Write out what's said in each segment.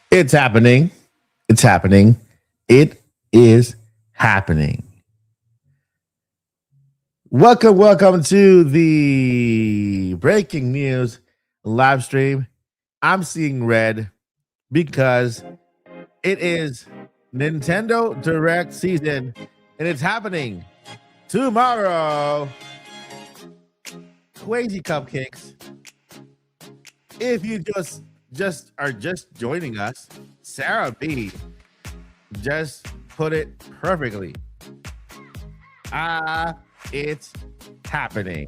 It's happening. It's happening. It is happening. Welcome to the breaking news live stream. I'm seeing red because it is Nintendo Direct season and it's happening tomorrow. Crazy cupcakes. If you just are just joining us, Sarah B just put it perfectly. It's happening.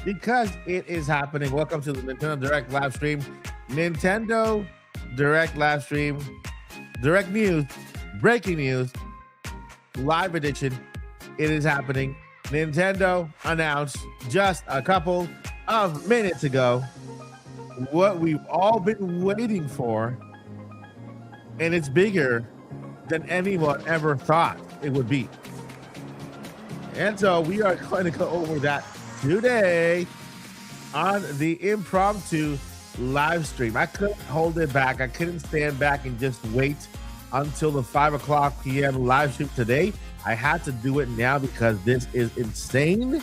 Because it is happening. Welcome to the Nintendo Direct live stream. Nintendo Direct live stream. Direct news, breaking news, live edition. It is happening. Nintendo announced just a couple of minutes ago what we've all been waiting for, and it's bigger than anyone ever thought it would be. And so we are going to go over that today on the impromptu live stream. I couldn't hold it back. I couldn't stand back and just wait until the 5:00 p.m. live stream today. I had to do it now because this is insane.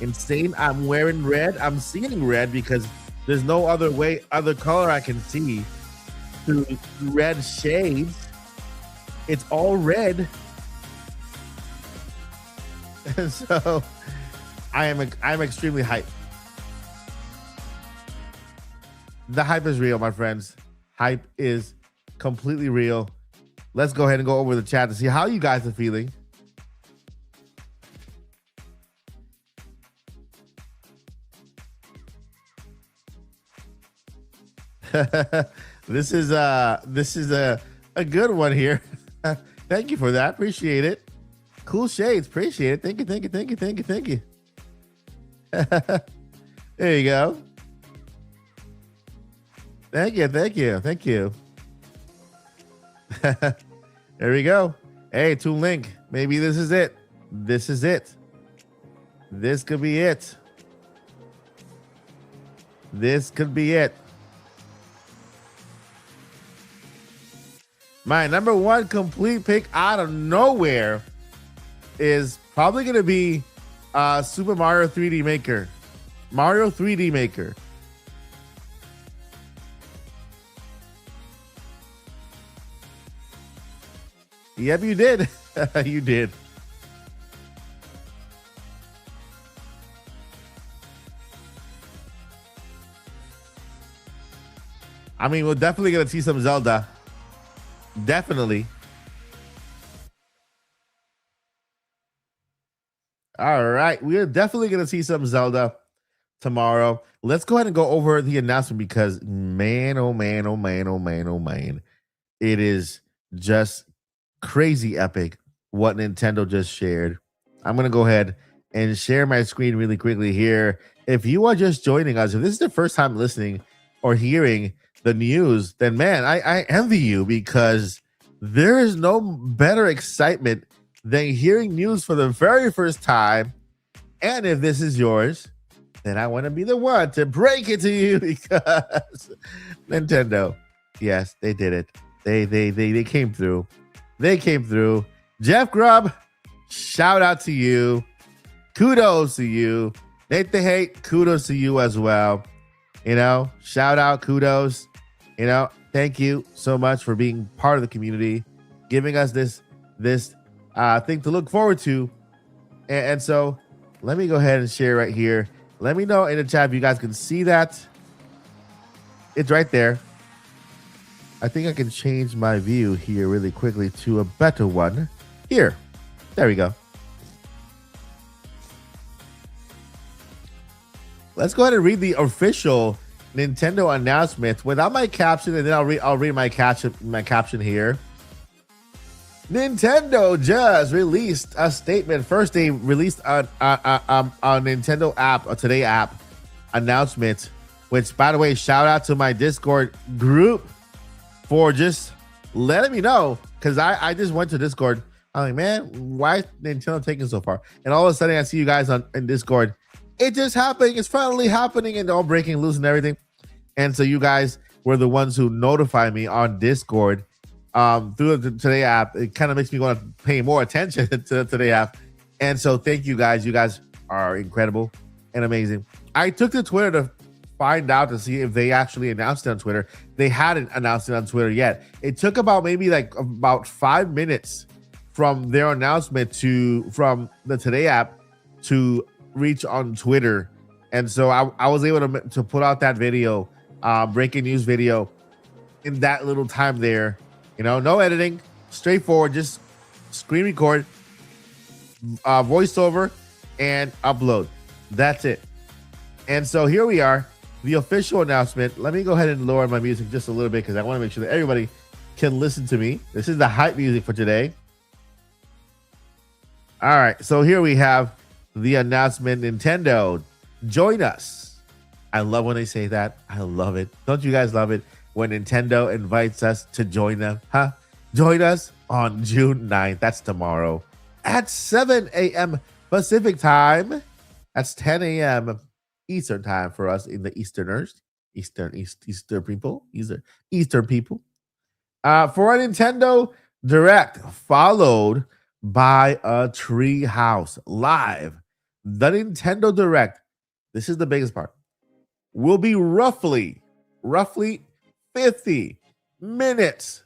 Insane. I'm wearing red. I'm seeing red because there's no other color I can see through red shades. It's all red. And so I'm extremely hyped. The hype is real, my friends. Hype is completely real. Let's go ahead and go over the chat to see how you guys are feeling. This is a good one here. Thank you for that. Appreciate it. Cool shades. Appreciate it. Thank you. There you go. Thank you. There we go. Hey, Toon Link. Maybe this is it. This could be it. This could be it. My number one complete pick out of nowhere is probably going to be Super Mario 3D Maker. Mario 3D Maker. Yep, you did. You did. I mean, we're definitely going to see some Zelda. Definitely. All right. We are definitely going to see some Zelda tomorrow. Let's go ahead and go over the announcement because man, oh man. It is just crazy epic what Nintendo just shared. I'm going to go ahead and share my screen really quickly here. If you are just joining us, if this is the first time listening or hearing the news, then man, I envy you because there is no better excitement than hearing news for the very first time. And if this is yours, then I want to be the one to break it to you because Nintendo, yes, they did it. They came through. They came through. Jeff Grubb, shout out to you. Kudos to you. Nate the Hate, kudos to you as well. You know, shout out, kudos. You know, thank you so much for being part of the community, giving us this thing to look forward to. And so let me go ahead and share right here. Let me know in the chat if you guys can see that. It's right there. I think I can change my view here really quickly to a better one. Here. There we go. Let's go ahead and read the official Nintendo announcement without my caption, and then I'll read my caption here. Nintendo just released a statement. First, they released a Nintendo app, a Today app announcement, which, by the way, shout out to my Discord group for just letting me know, because I just went to Discord. I'm like, man, why is Nintendo taking so far? And all of a sudden, I see you guys in Discord. It just happened. It's finally happening, and all breaking loose and everything. And so you guys were the ones who notified me on Discord through the Today app. It kind of makes me want to pay more attention to the Today app. And so thank you guys. You guys are incredible and amazing. I took to Twitter to find out to see if they actually announced it on Twitter. They hadn't announced it on Twitter yet. It took about 5 minutes from their announcement from the Today app to reach on Twitter. And so I was able to put out that video, breaking news video, in that little time there. You know, no editing, straightforward, just screen record, voiceover, and upload. That's it. And so here we are, the official announcement. Let me go ahead and lower my music just a little bit because I want to make sure that everybody can listen to me. This is the hype music for today. All right, so here we have the announcement. Nintendo, join us. I love when they say that. I love it. Don't you guys love it when Nintendo invites us to join them? Huh? Join us on June 9th. That's tomorrow at 7 a.m. Pacific time. That's 10 a.m. Eastern time for us in the Easterners. Eastern people. Eastern people. For a Nintendo Direct, followed by a Treehouse Live. The Nintendo Direct, this is the biggest part, will be roughly 50 minutes.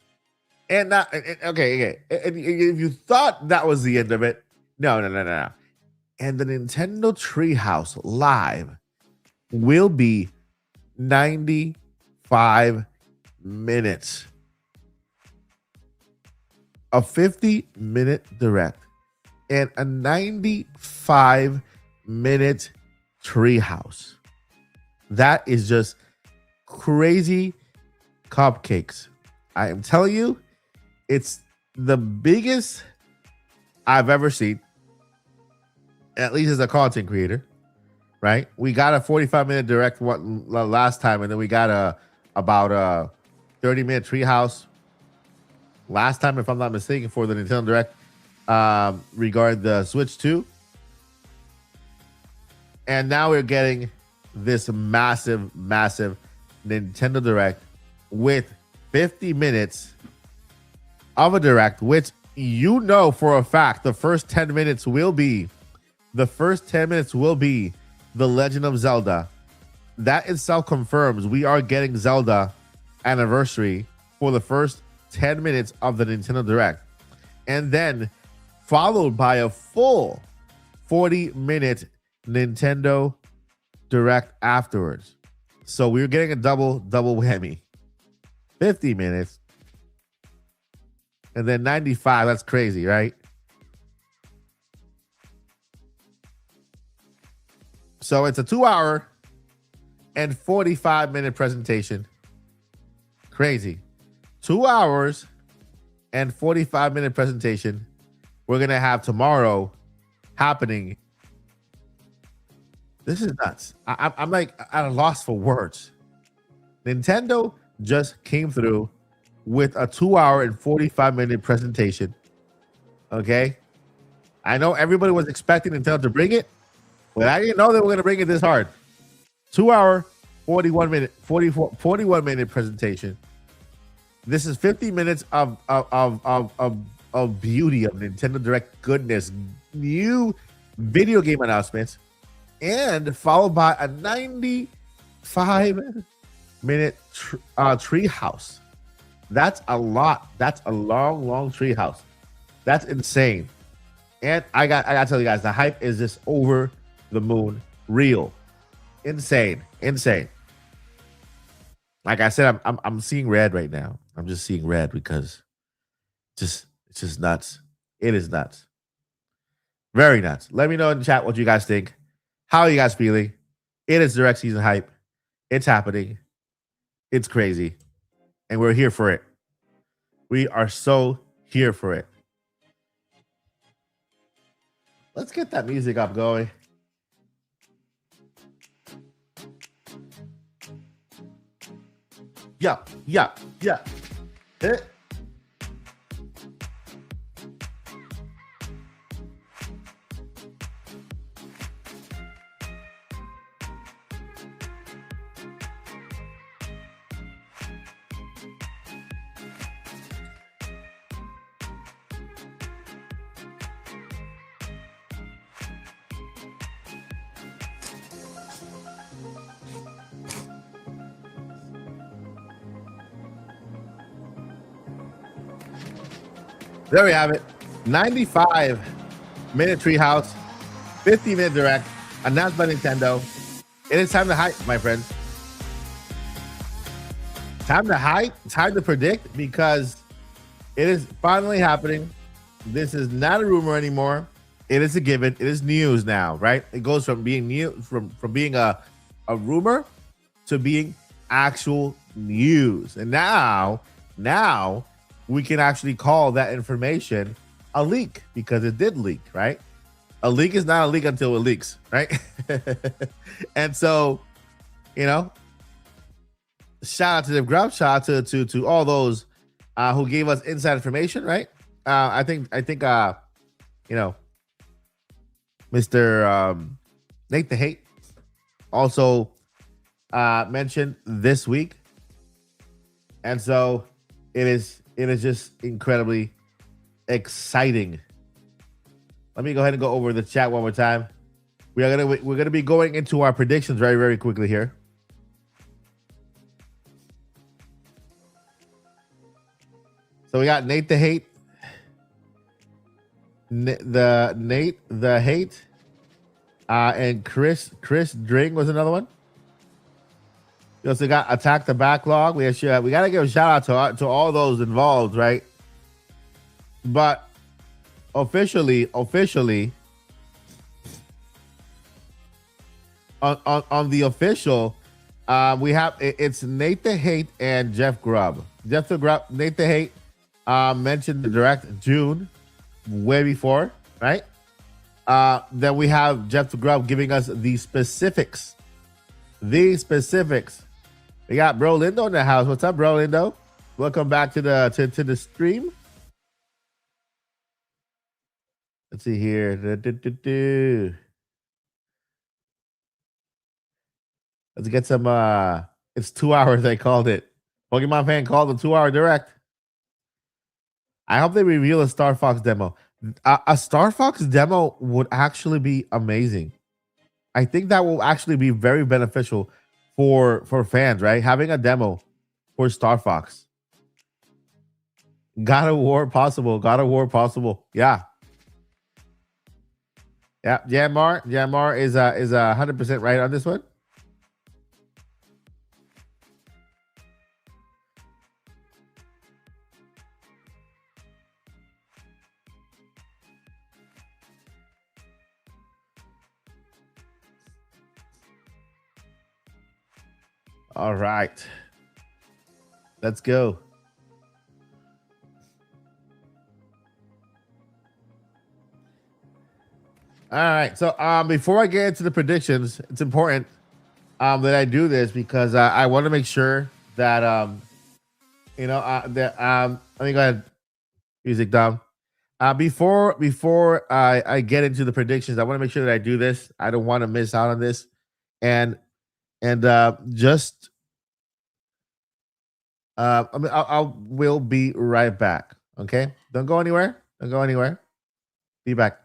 And not okay. And if you thought that was the end of it, no. And the Nintendo Treehouse Live will be 95 minutes. A 50-minute direct and a 95-minute Treehouse. That is just crazy cupcakes. I am telling you, it's the biggest I've ever seen, at least as a content creator, right? We got a 45-minute direct one last time, and then we got about a 30-minute Treehouse last time, if I'm not mistaken, for the Nintendo Direct regarding the Switch 2. And now we're getting this massive Nintendo Direct with 50 minutes of a Direct, which you know for a fact the first 10 minutes will be The Legend of Zelda. That itself confirms we are getting Zelda Anniversary for the first 10 minutes of the Nintendo Direct, and then followed by a full 40-minute Nintendo Direct afterwards. So we're getting a double whammy. 50 minutes and then 95. That's crazy, right? So it's a 2-hour and 45-minute presentation. Crazy. 2 hours and 45-minute presentation we're going to have tomorrow happening. This is nuts. I'm like at a loss for words. Nintendo just came through with a 2-hour and 45-minute presentation. Okay? I know everybody was expecting Nintendo to bring it, but I didn't know they were going to bring it this hard. 2-hour, 41-minute presentation. This is 50 minutes of beauty, of Nintendo Direct goodness, new video game announcements, and followed by a 95-minute Treehouse. That's a lot. That's a long Treehouse. That's insane. And I got to tell you guys, the hype is just over the moon, real, insane. Like I said, I'm seeing red right now. I'm just seeing red because it's just nuts. It is nuts. Very nuts. Let me know in the chat what you guys think. How are you guys feeling? It is direct season hype. It's happening. It's crazy. And we're here for it. We are so here for it. Let's get that music up going. Yeah. There we have it. 95-minute Treehouse, 50-minute direct, announced by Nintendo. It is time to hype, my friends. Time to hype, time to predict, because it is finally happening. This is not a rumor anymore. It is a given. It is news now, right? It goes from being new, from being a rumor to being actual news. And now we can actually call that information a leak, because it did leak, right? A leak is not a leak until it leaks, right? And so, you know, shout out to the Grub, shout out to all those who gave us inside information, right? I think you know, Mr. Nate the Hate also mentioned this week. And so it is just incredibly exciting. Let me go ahead and go over the chat one more time. We're gonna be going into our predictions very, very quickly here. So we got Nate the Hate, Nate the Hate, and Chris Dring was another one. We also got Attack the Backlog. We got to give a shout out to all those involved, right? But officially, on the official, we have it's Nate the Hate and Jeff Grubb. Nate the Hate mentioned the direct June, way before, right? Then we have Jeff the Grubb giving us the specifics. We got Bro Lindo in the house. What's up, Bro Lindo? Welcome back to the stream. Let's see here. Let's get some. It's 2 hours. They called it. Pokemon fan called a 2 hour direct. I hope they reveal a Star Fox demo. A Star Fox demo would actually be amazing. I think that will actually be very beneficial for fans, right? Having a demo for Star Fox. God of War possible. Yeah. Yeah, Jamar is 100% right on this one. All right. Let's go. All right. So before I get into the predictions, it's important that I do this, because I want to make sure that let me go ahead, music down. Before I get into the predictions, I want to make sure that I do this. I don't want to miss out on this. And just I will be right back. Okay, don't go anywhere. Be back.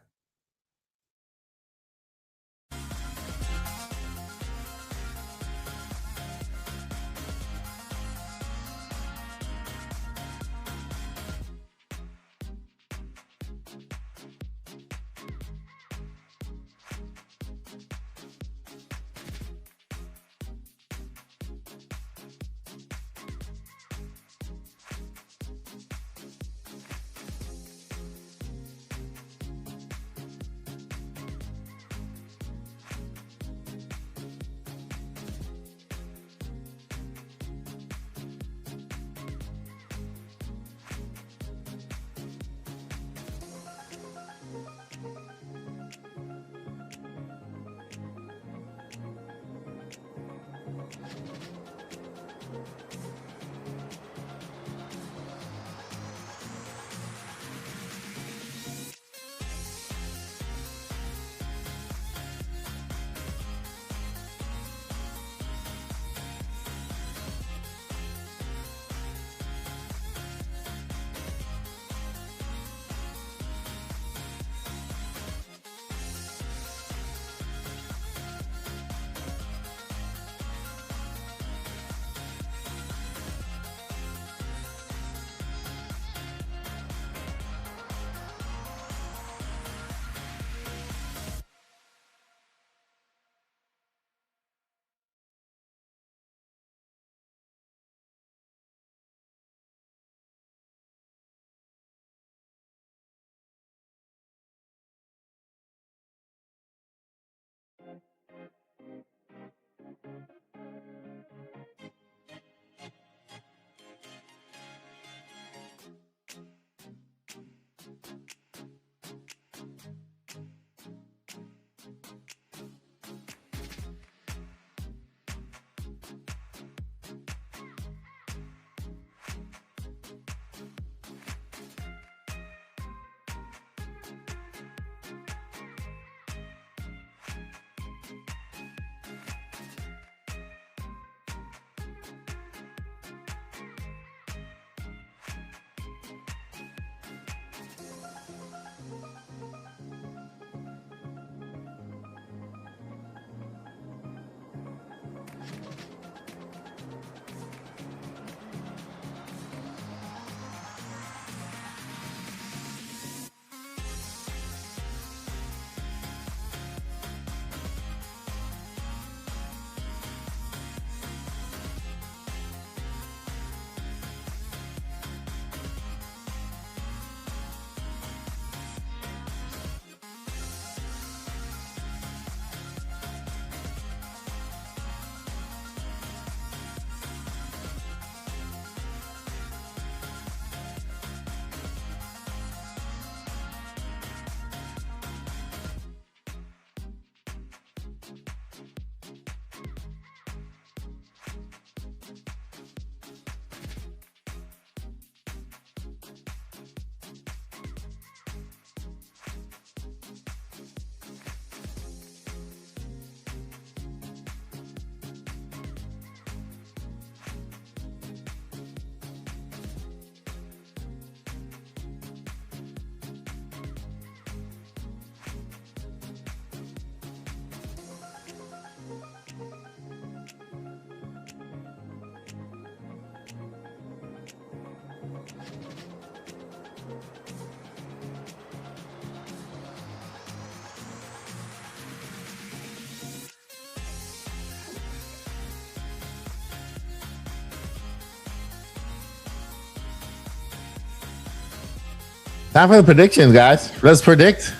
Time for the predictions, guys. Let's predict.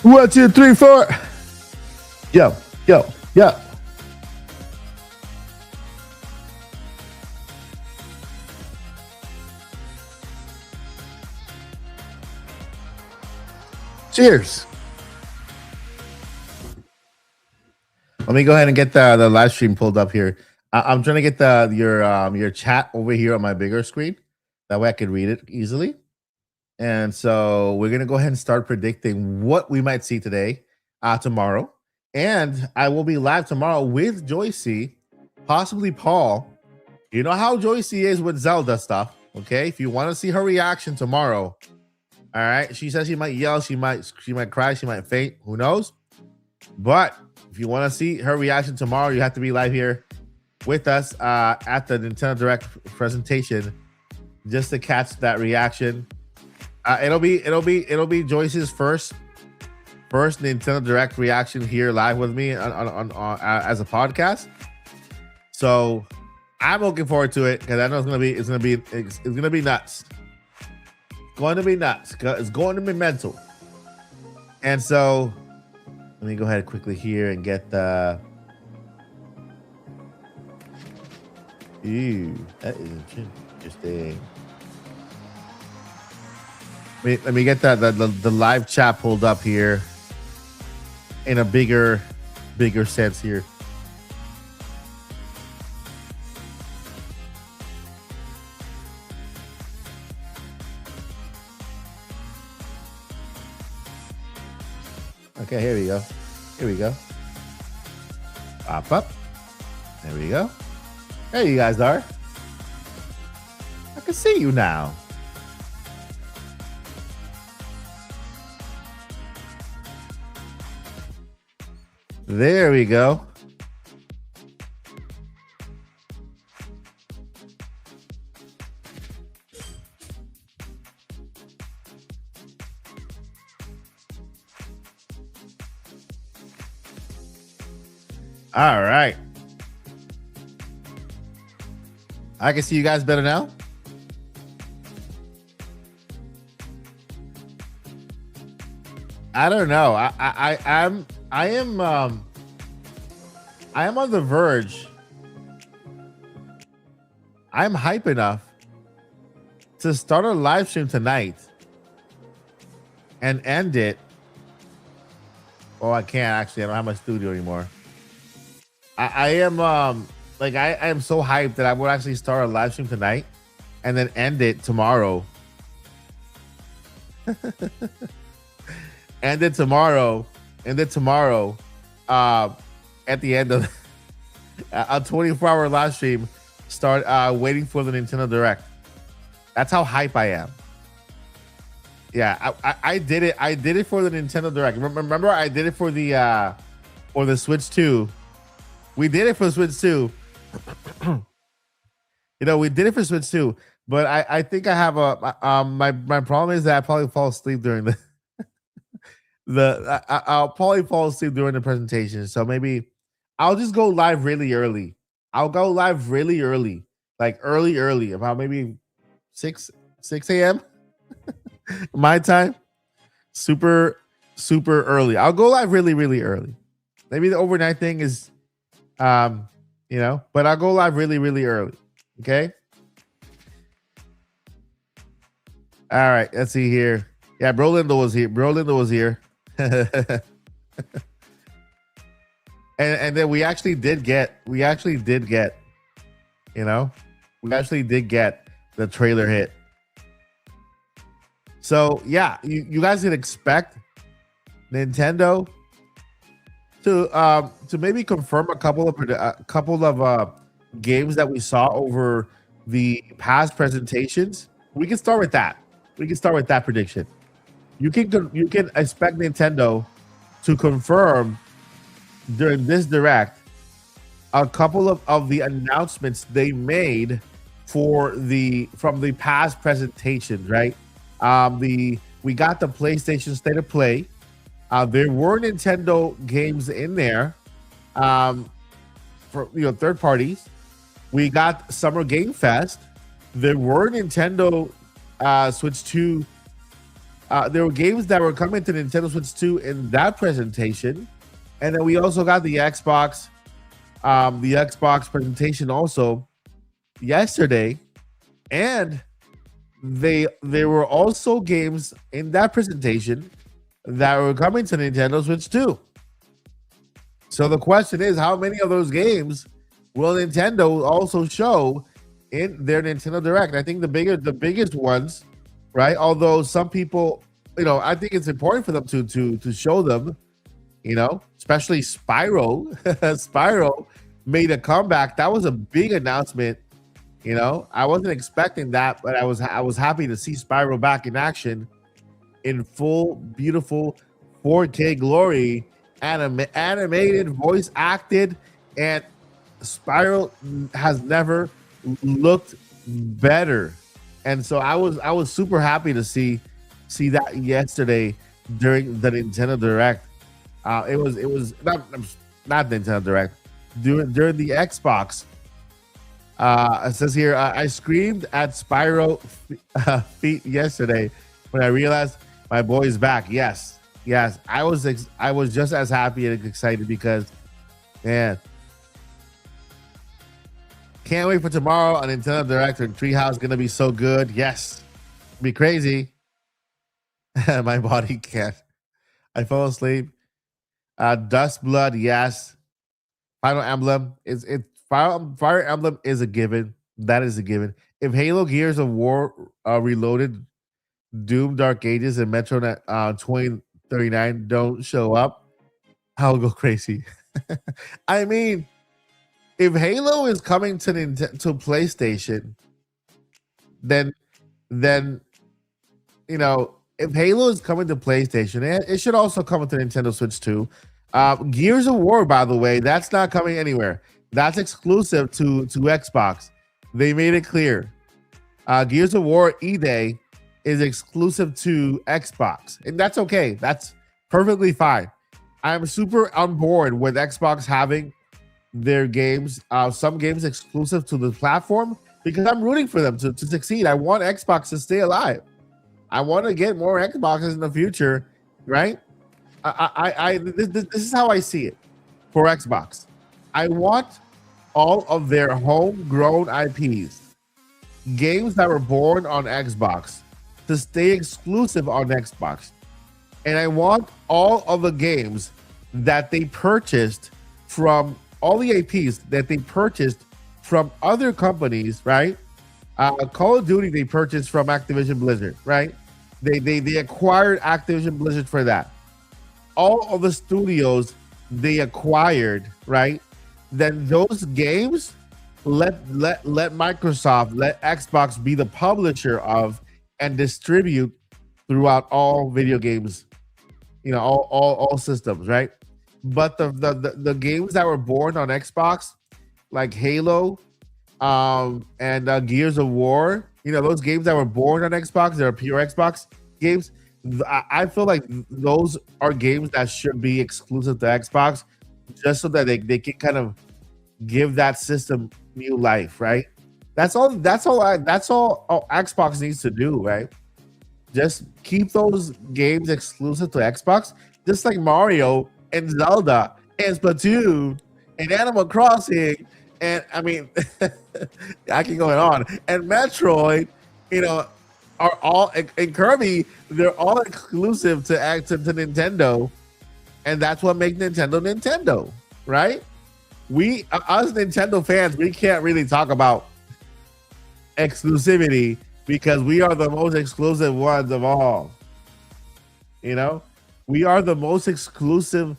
1, 2, 3, 4. Yo, yo, yo. Cheers. Let me go ahead and get the live stream pulled up here. I'm trying to get your chat over here on my bigger screen. That way I can read it easily. And so we're gonna go ahead and start predicting what we might see today, tomorrow. And I will be live tomorrow with Joycey, possibly Paul. You know how Joycey is with Zelda stuff. Okay, if you want to see her reaction tomorrow, all right. She says she might yell, she might cry, she might faint. Who knows? But if you want to see her reaction tomorrow, you have to be live here with us at the Nintendo Direct presentation just to catch that reaction. It'll be Joyce's first Nintendo Direct reaction here live with me on as a podcast. So I'm looking forward to it because I know it's gonna be nuts. It's going to be nuts. It's going to be mental. And so let me go ahead quickly here and get the. Ew, that is interesting. Let me get the live chat pulled up here in a bigger sense here. Okay, here we go. Here we go. Pop up. There we go. There you guys are. I can see you now. There we go. All right. I can see you guys better now. I don't know. I am on the verge. I'm hype enough to start a live stream tonight and end it. Oh, I can't actually. I don't have my studio anymore. I am like I am so hyped that I would actually start a live stream tonight and then end it tomorrow. End it tomorrow. At the end of a 24-hour live stream, start waiting for the Nintendo Direct. That's how hype I am. Yeah, I did it. I did it for the Nintendo Direct. Remember, I did it for the Switch 2. We did it for Switch 2. We did it for Switch 2. But I think I have my problem is that I probably fall asleep during I'll probably fall asleep during the presentation. So maybe I'll just go live really early. I'll go live really early, like early, about maybe 6 a.m. my time. Super early. I'll go live really early. Maybe the overnight thing is, but I'll go live really early. Okay. All right. Let's see here. Yeah, Brolindo was here. and then we actually did get the trailer hit. So yeah, you guys can expect Nintendo to maybe confirm a couple of games that we saw over the past presentations. We can start with that. Prediction. You can expect Nintendo to confirm during this Direct a couple of the announcements they made from the past presentations, right? We got the PlayStation State of Play. There were Nintendo games in there for third parties. We got Summer Game Fest. there were Nintendo Switch 2. There were games that were coming to Nintendo Switch 2 in that presentation, and then we also got the Xbox presentation also yesterday, and there were also games in that presentation that were coming to Nintendo Switch 2. So the question is, how many of those games will Nintendo also show in their Nintendo Direct? I think the biggest ones, right? Although some people, I think it's important for them to show them, especially Spyro. Spyro made a comeback. That was a big announcement. I wasn't expecting that, but I was happy to see Spyro back in action in full, beautiful 4K glory, animated, voice acted, and Spyro has never looked better. And so I was super happy to see that yesterday during the Nintendo Direct. It was not Nintendo Direct, during the Xbox. It says here, I screamed at Spyro feet yesterday when I realized my boy is back. Yes, I was just as happy and excited because, man, can't wait for tomorrow on Nintendo Direct. And Treehouse gonna be so good. Yes, be crazy. My body can't. I fell asleep. Dust Blood, yes. Fire Emblem Fire Emblem is a given. That is a given. If Halo Gears of War Reloaded, Doom Dark Ages, and Metronet 2039 don't show up, I'll go crazy. I mean, if Halo is coming to PlayStation, then if Halo is coming to PlayStation, it should also come to Nintendo Switch 2. Gears of War, by the way, that's not coming anywhere. That's exclusive to Xbox. They made it clear. Gears of War E-Day is exclusive to Xbox, and that's okay. That's perfectly fine. I'm super on board with Xbox having their games, some games exclusive to the platform, because I'm rooting for them to succeed. I want Xbox to stay alive. I want to get more Xboxes in the future, right? This is how I see it for Xbox. I want all of their homegrown IPs, games that were born on Xbox, to stay exclusive on Xbox. And I want all of the games that they purchased from all the IPs that they purchased from other companies, right? Call of Duty they purchased from Activision Blizzard, right? They acquired Activision Blizzard for that. All of the studios they acquired, right? Then those games, let Microsoft, let Xbox be the publisher of and distribute throughout all video games, all systems, right? But the games that were born on Xbox, like Halo, and Gears of War, those games that were born on Xbox, they're pure Xbox games. I feel like those are games that should be exclusive to Xbox, just so that they can kind of give that system new life, right? That's all Xbox needs to do, right? Just keep those games exclusive to Xbox, just like Mario and Zelda and Splatoon and Animal Crossing, and I mean, I can go on. And Metroid, are all, and Kirby, they're all exclusive to Nintendo, and that's what makes Nintendo, right? Us Nintendo fans, we can't really talk about exclusivity because we are the most exclusive ones of all. We are the most exclusive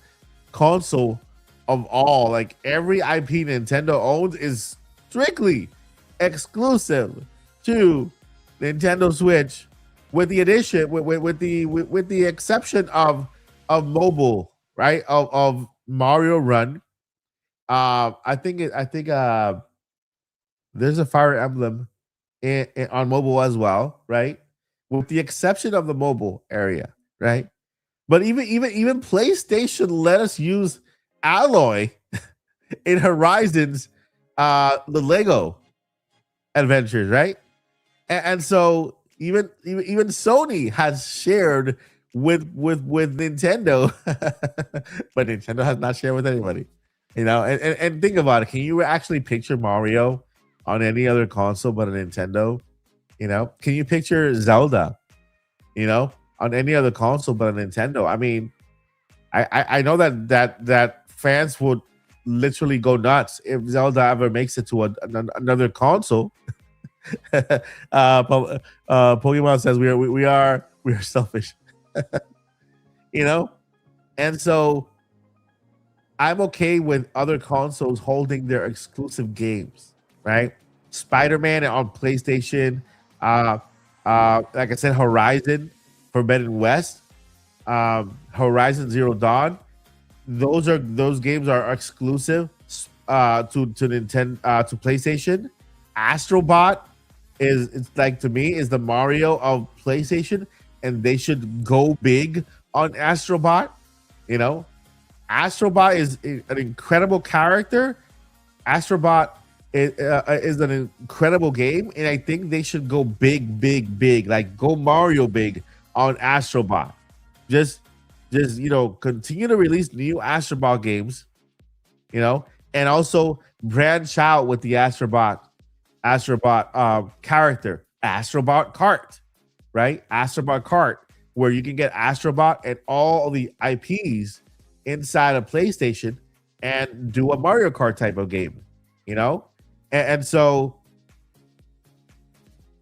console of all. Like, every IP Nintendo owns is strictly exclusive to Nintendo Switch, with the addition, with the exception of mobile, right? Of Mario Run. I think there's a Fire Emblem on mobile as well, right? With the exception of the mobile area, right? But even PlayStation let us use Alloy in Horizons, the Lego adventures, right? And so even Sony has shared with Nintendo, but Nintendo has not shared with anybody. You know, and think about it. Can you actually picture Mario on any other console but a Nintendo? You know, can you picture Zelda? You know, on any other console but a Nintendo? I mean, I know that fans would literally go nuts if Zelda ever makes it to another console. Pokemon says we are selfish, you know, and so I'm okay with other consoles holding their exclusive games, right? Spider-Man on PlayStation, uh, like I said, Horizon Forbidden West, Horizon Zero Dawn. Those games are exclusive to Nintendo to PlayStation. Astrobot is it's like to me is the Mario of PlayStation, and they should go big on Astrobot. You know, Astrobot is an incredible character. Astrobot is an incredible game, and I think they should go big, big, big, like go Mario big on Astrobot. Just, continue to release new Astrobot games, and also branch out with the Astrobot character, Astrobot Kart, right? Astrobot Kart, where you can get Astrobot and all the IPs inside of PlayStation and do a Mario Kart type of game, you know? And so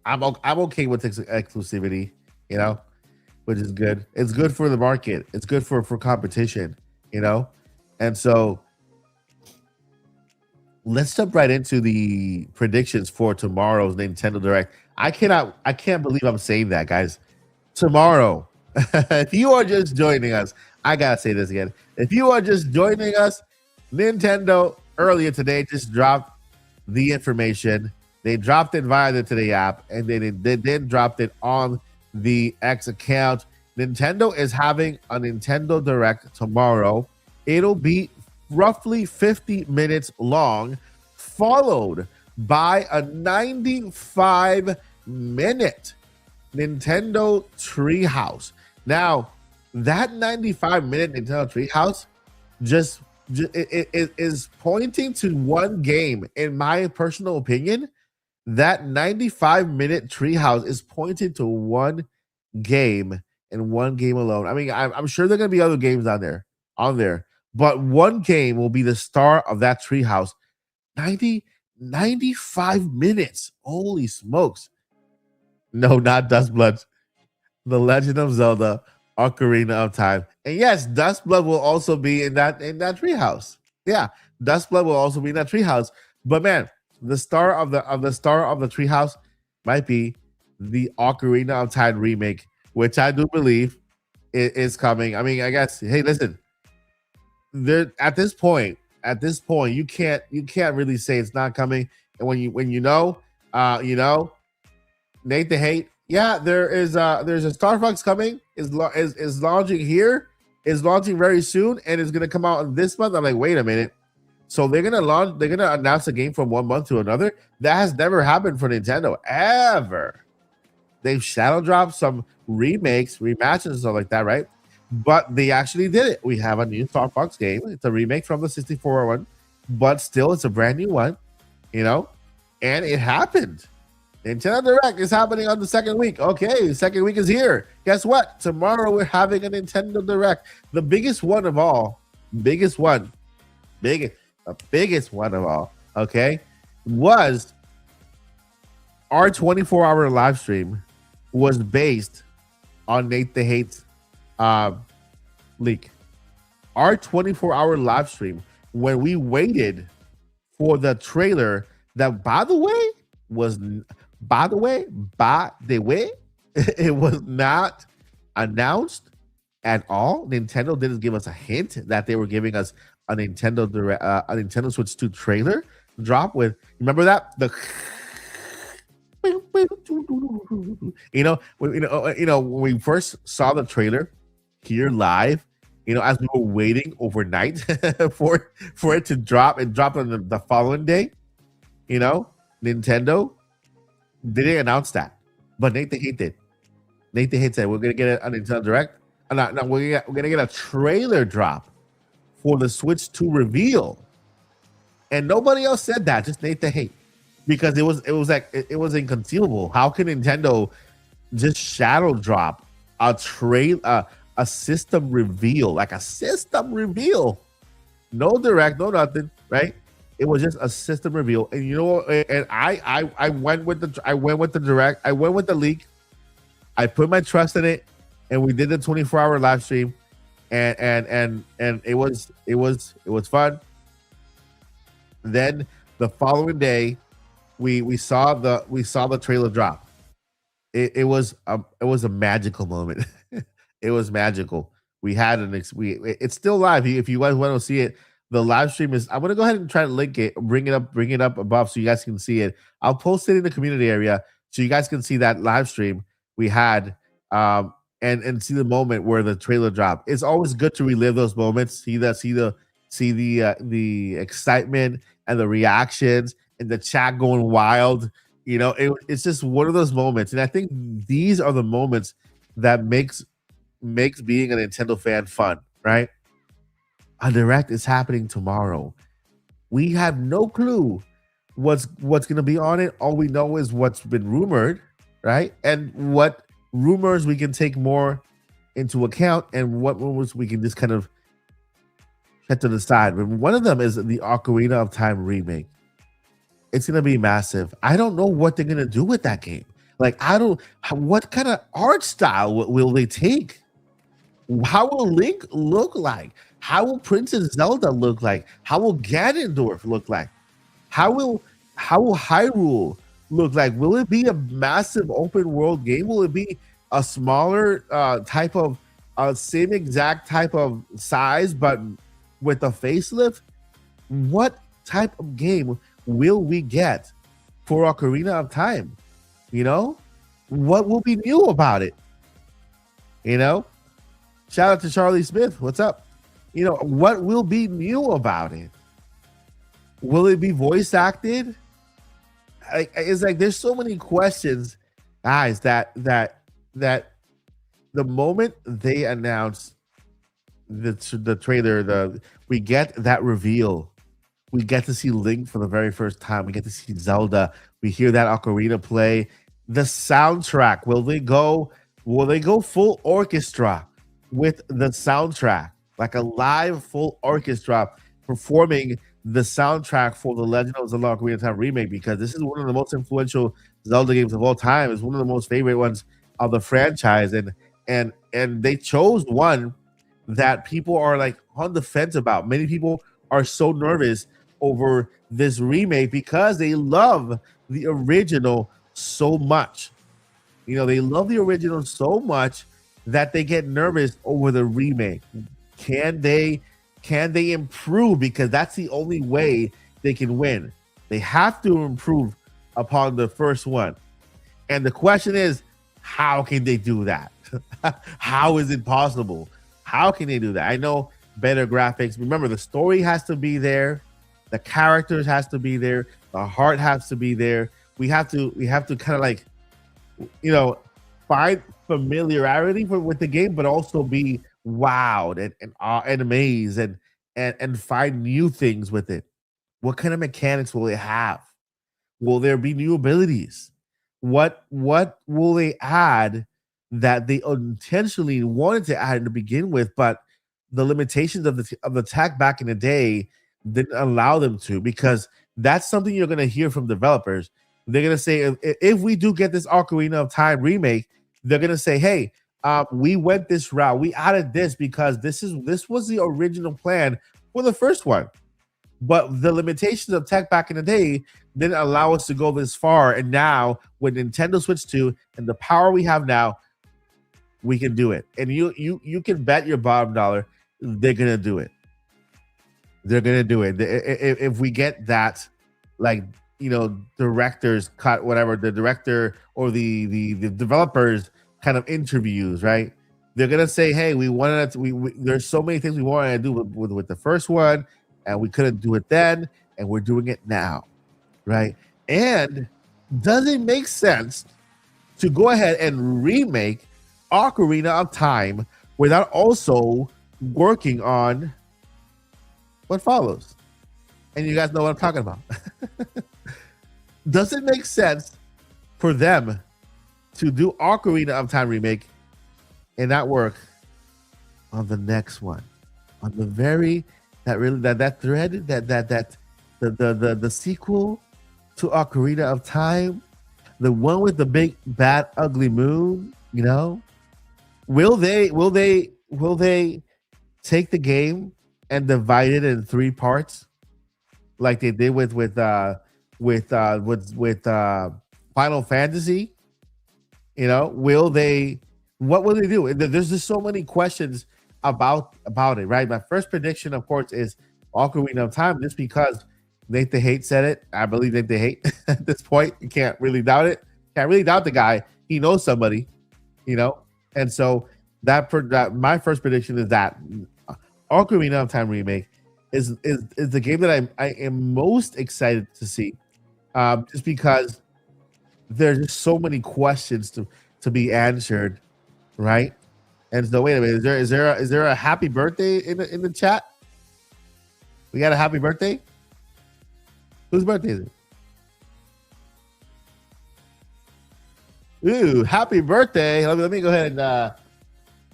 I'm okay with exclusivity, which is good. It's good for the market. It's good for competition, And so let's jump right into the predictions for tomorrow's Nintendo Direct. I can't believe I'm saying that, guys. Tomorrow, if you are just joining us, I gotta say this again. If you are just joining us, Nintendo earlier today just dropped the information. They dropped it via the Today app, and they then dropped it on the X account. Nintendo is having a Nintendo Direct tomorrow. It'll be roughly 50 minutes long, followed by a 95-minute Nintendo Treehouse. Now, that 95-minute Nintendo Treehouse just it is pointing to one game. In my personal opinion, that 95-minute Treehouse is pointing to one game and one game alone. I mean, I'm sure there are going to be other games on there, but one game will be the star of that Treehouse. 95 minutes. Holy smokes. No, not Dustblood. The Legend of Zelda Ocarina of Time. And yes, Dustblood will also be in that Treehouse. Yeah, Dustblood will also be in that Treehouse. But man, the star of the Treehouse might be the Ocarina of Time remake, which I do believe is coming. I mean, I guess. Hey, listen. There at this point, you can't really say it's not coming. And when you know, Nate the Hate. Yeah, there's a Star Fox coming. Is launching here. Is launching very soon, and it's gonna come out this month. I'm like, wait a minute. So they're gonna announce a game from one month to another. That has never happened for Nintendo ever. They've shadow dropped some remakes, rematches, and stuff like that, right? But they actually did it. We have a new Star Fox game. It's a remake from the 64 one, but still it's a brand new one, and it happened. Nintendo Direct is happening on the second week. Okay, the second week is here. Guess what? Tomorrow we're having a Nintendo Direct, the biggest one of all. The biggest one of all. Okay, was our 24-hour live stream was based on Nate the Hate's leak. Our 24-hour live stream, when we waited for the trailer that, by the way, it was not announced at all. Nintendo didn't give us a hint that they were giving us a Nintendo Switch 2 trailer drop with, remember that? The when we first saw the trailer here live, as we were waiting overnight for it to drop, and drop on the following day, Nintendo didn't announce that. But Nathan Hate did. Nathan Hate said we're gonna get it on Nintendo Direct. No, we're gonna get a trailer drop for the Switch 2 reveal, and nobody else said that. Just Nathan Hate, because it was inconceivable. How can Nintendo just shadow drop a system reveal, like a system reveal? No direct, no nothing, right? It was just a system reveal, and you know, and I went with the direct, I went with the leak, I put my trust in it, and we did the 24-hour live stream, and it was fun. Then the following day, we saw the trailer drop. It was a magical moment. It was magical. We had it's still live. If you guys want to see it, the live stream is. I'm gonna go ahead and try to link it, bring it up above so you guys can see it. I'll post it in the community area so you guys can see that live stream we had, and see the moment where the trailer dropped. It's always good to relive those moments, see the excitement and the reactions and the chat going wild. You know, it's just one of those moments, and I think these are the moments that makes being a Nintendo fan fun, right? A direct is happening tomorrow. We have no clue what's going to be on it. All we know is what's been rumored, right? And what rumors we can take more into account, and what rumors we can just kind of set to the side. One of them is the Ocarina of Time remake. It's going to be massive. I don't know what they're going to do with that game. Like, what kind of art style will they take? How will Link look like? How will Princess Zelda look like? How will Ganondorf look like? How will Hyrule look like? Will it be a massive open world game? Will it be a smaller type of same exact type of size but with a facelift? What type of game will we get for Ocarina of Time? You know, what will be new about it? You know, shout out to Charlie Smith. What's up? You know, what will be new about it? Will it be voice acted? It's like there's so many questions, guys. That the moment they announce the trailer, we get that reveal. We get to see Link for the very first time. We get to see Zelda. We hear that ocarina play. The soundtrack. Will they go full orchestra with the soundtrack? Like a live full orchestra performing the soundtrack for the Legend of Zelda Ocarina of Time remake, because this is one of the most influential Zelda games of all time. It's one of the most favorite ones of the franchise, and they chose one that people are like on the fence about. Many people are so nervous over this remake because they love the original so much. You know, they love the original so much that they get nervous over the remake. Can they improve? Because that's the only way they can win. They have to improve upon the first one. And the question is, how can they do that? How is it possible? How can they do that? I know better graphics. Remember, the story has to be there. The characters has to be there. The heart has to be there. We have to kind of like, you know, find familiarity with the game, but also be wowed and amazed and find new things with it. What kind of mechanics will it have? Will there be new abilities? What will they add that they intentionally wanted to add to begin with, but the limitations of the tech back in the day didn't allow them to? Because that's something you're going to hear from developers. They're going to say, if we do get this Ocarina of Time remake, they're going to say, hey, we went this route. We added this because this was the original plan for the first one. But the limitations of tech back in the day didn't allow us to go this far. And now with Nintendo Switch 2 and the power we have now, we can do it. And you can bet your bottom dollar they're going to do it. They're going to do it. If we get that, like, you know, director's cut, whatever, the director or the developers kind of interviews, right? They're gonna say, hey, we wanted to, there's so many things we wanted to do with the first one, and we couldn't do it then, and we're doing it now, right? And does it make sense to go ahead and remake Ocarina of Time without also working on what follows. And you guys know what I'm talking about. Does it make sense for them to do Ocarina of Time remake and not work on the next one? On the very that thread that the sequel to Ocarina of Time, the one with the big bad ugly moon, you know? Will they take the game and divide it in 3 parts like they did with Final Fantasy? You know, will they? What will they do? There's just so many questions about it, right? My first prediction, of course, is Ocarina of Time, just because Nathan Hate said it. I believe Nathan Hate at this point. You can't really doubt it. Can't really doubt the guy. He knows somebody, you know. And so that my first prediction is that Ocarina of Time remake is the game that I am most excited to see, just because there's just so many questions to be answered, right? And so, wait a minute, is there a happy birthday in the chat? We got a happy birthday. Whose birthday is it? Ooh, happy birthday! Let me go ahead and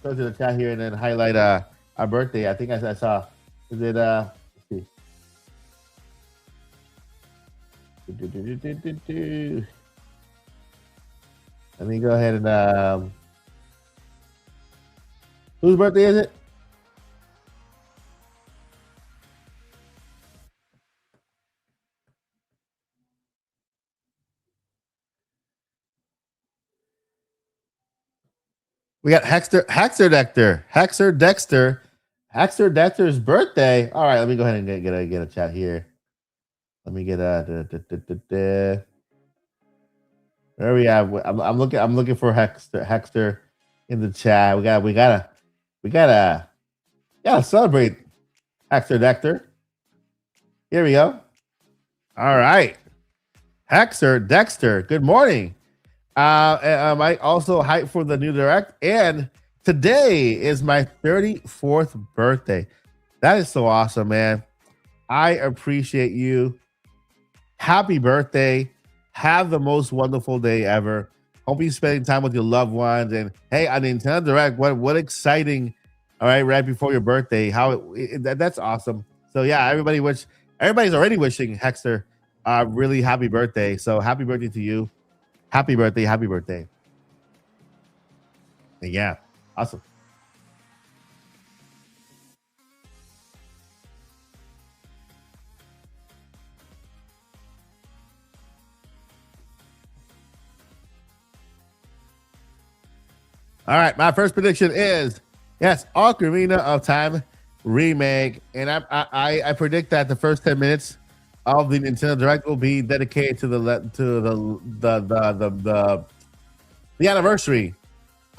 go to the chat here and then highlight our birthday. I think I saw. Is it let's see. Let me go ahead and whose birthday is it? We got Hexter Dexter's birthday. All right, let me go ahead and get a chat here. Let me get there we have. I'm looking for Hexter in the chat. We gotta celebrate Hexter Dexter. Here we go. All right, Hexter Dexter. Good morning. Am I also hyped for the new direct? And today is my 34th birthday. That is so awesome, man. I appreciate you. Happy birthday. Have the most wonderful day ever. Hope you're spending time with your loved ones. And hey, on Nintendo Direct, what exciting, all right before your birthday. That's awesome. So yeah, everybody's already wishing Hexter really happy birthday. So happy birthday to you. Happy birthday. And yeah, awesome. All right, my first prediction is yes, Ocarina of Time remake, and I predict that the first 10 minutes of the Nintendo Direct will be dedicated to the anniversary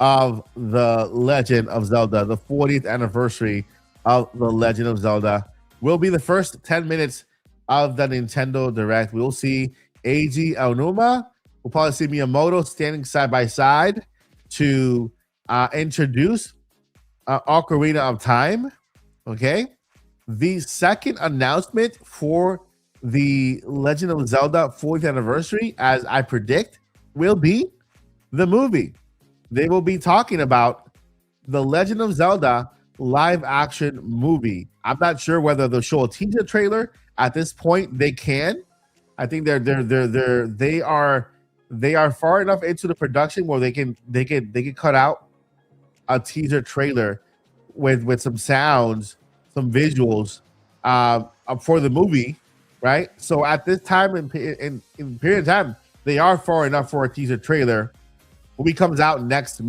of the Legend of Zelda. The 40th anniversary of the Legend of Zelda will be the first 10 minutes of the Nintendo Direct. We'll see Eiji Aonuma. We'll probably see Miyamoto standing side by side to introduce Ocarina of Time. Okay. The second announcement for the Legend of Zelda 40th anniversary, as I predict, will be the movie. They will be talking about the Legend of Zelda live action movie. I'm not sure whether they'll show a teaser trailer. At this point, they can. I think they are far enough into the production where they can cut out a teaser trailer with some sounds, some visuals for the movie, right? So at this time in period of time, they are far enough for a teaser trailer. Movie comes out next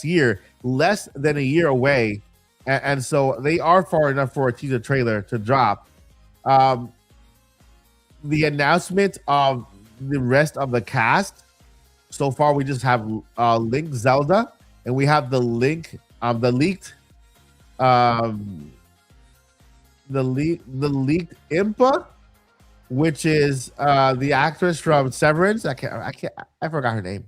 year, less than a year away, and so they are far enough for a teaser trailer to drop. The announcement of the rest of the cast. So far, we just have Link Zelda, and we have the leaked Impa, which is the actress from Severance. I forgot her name.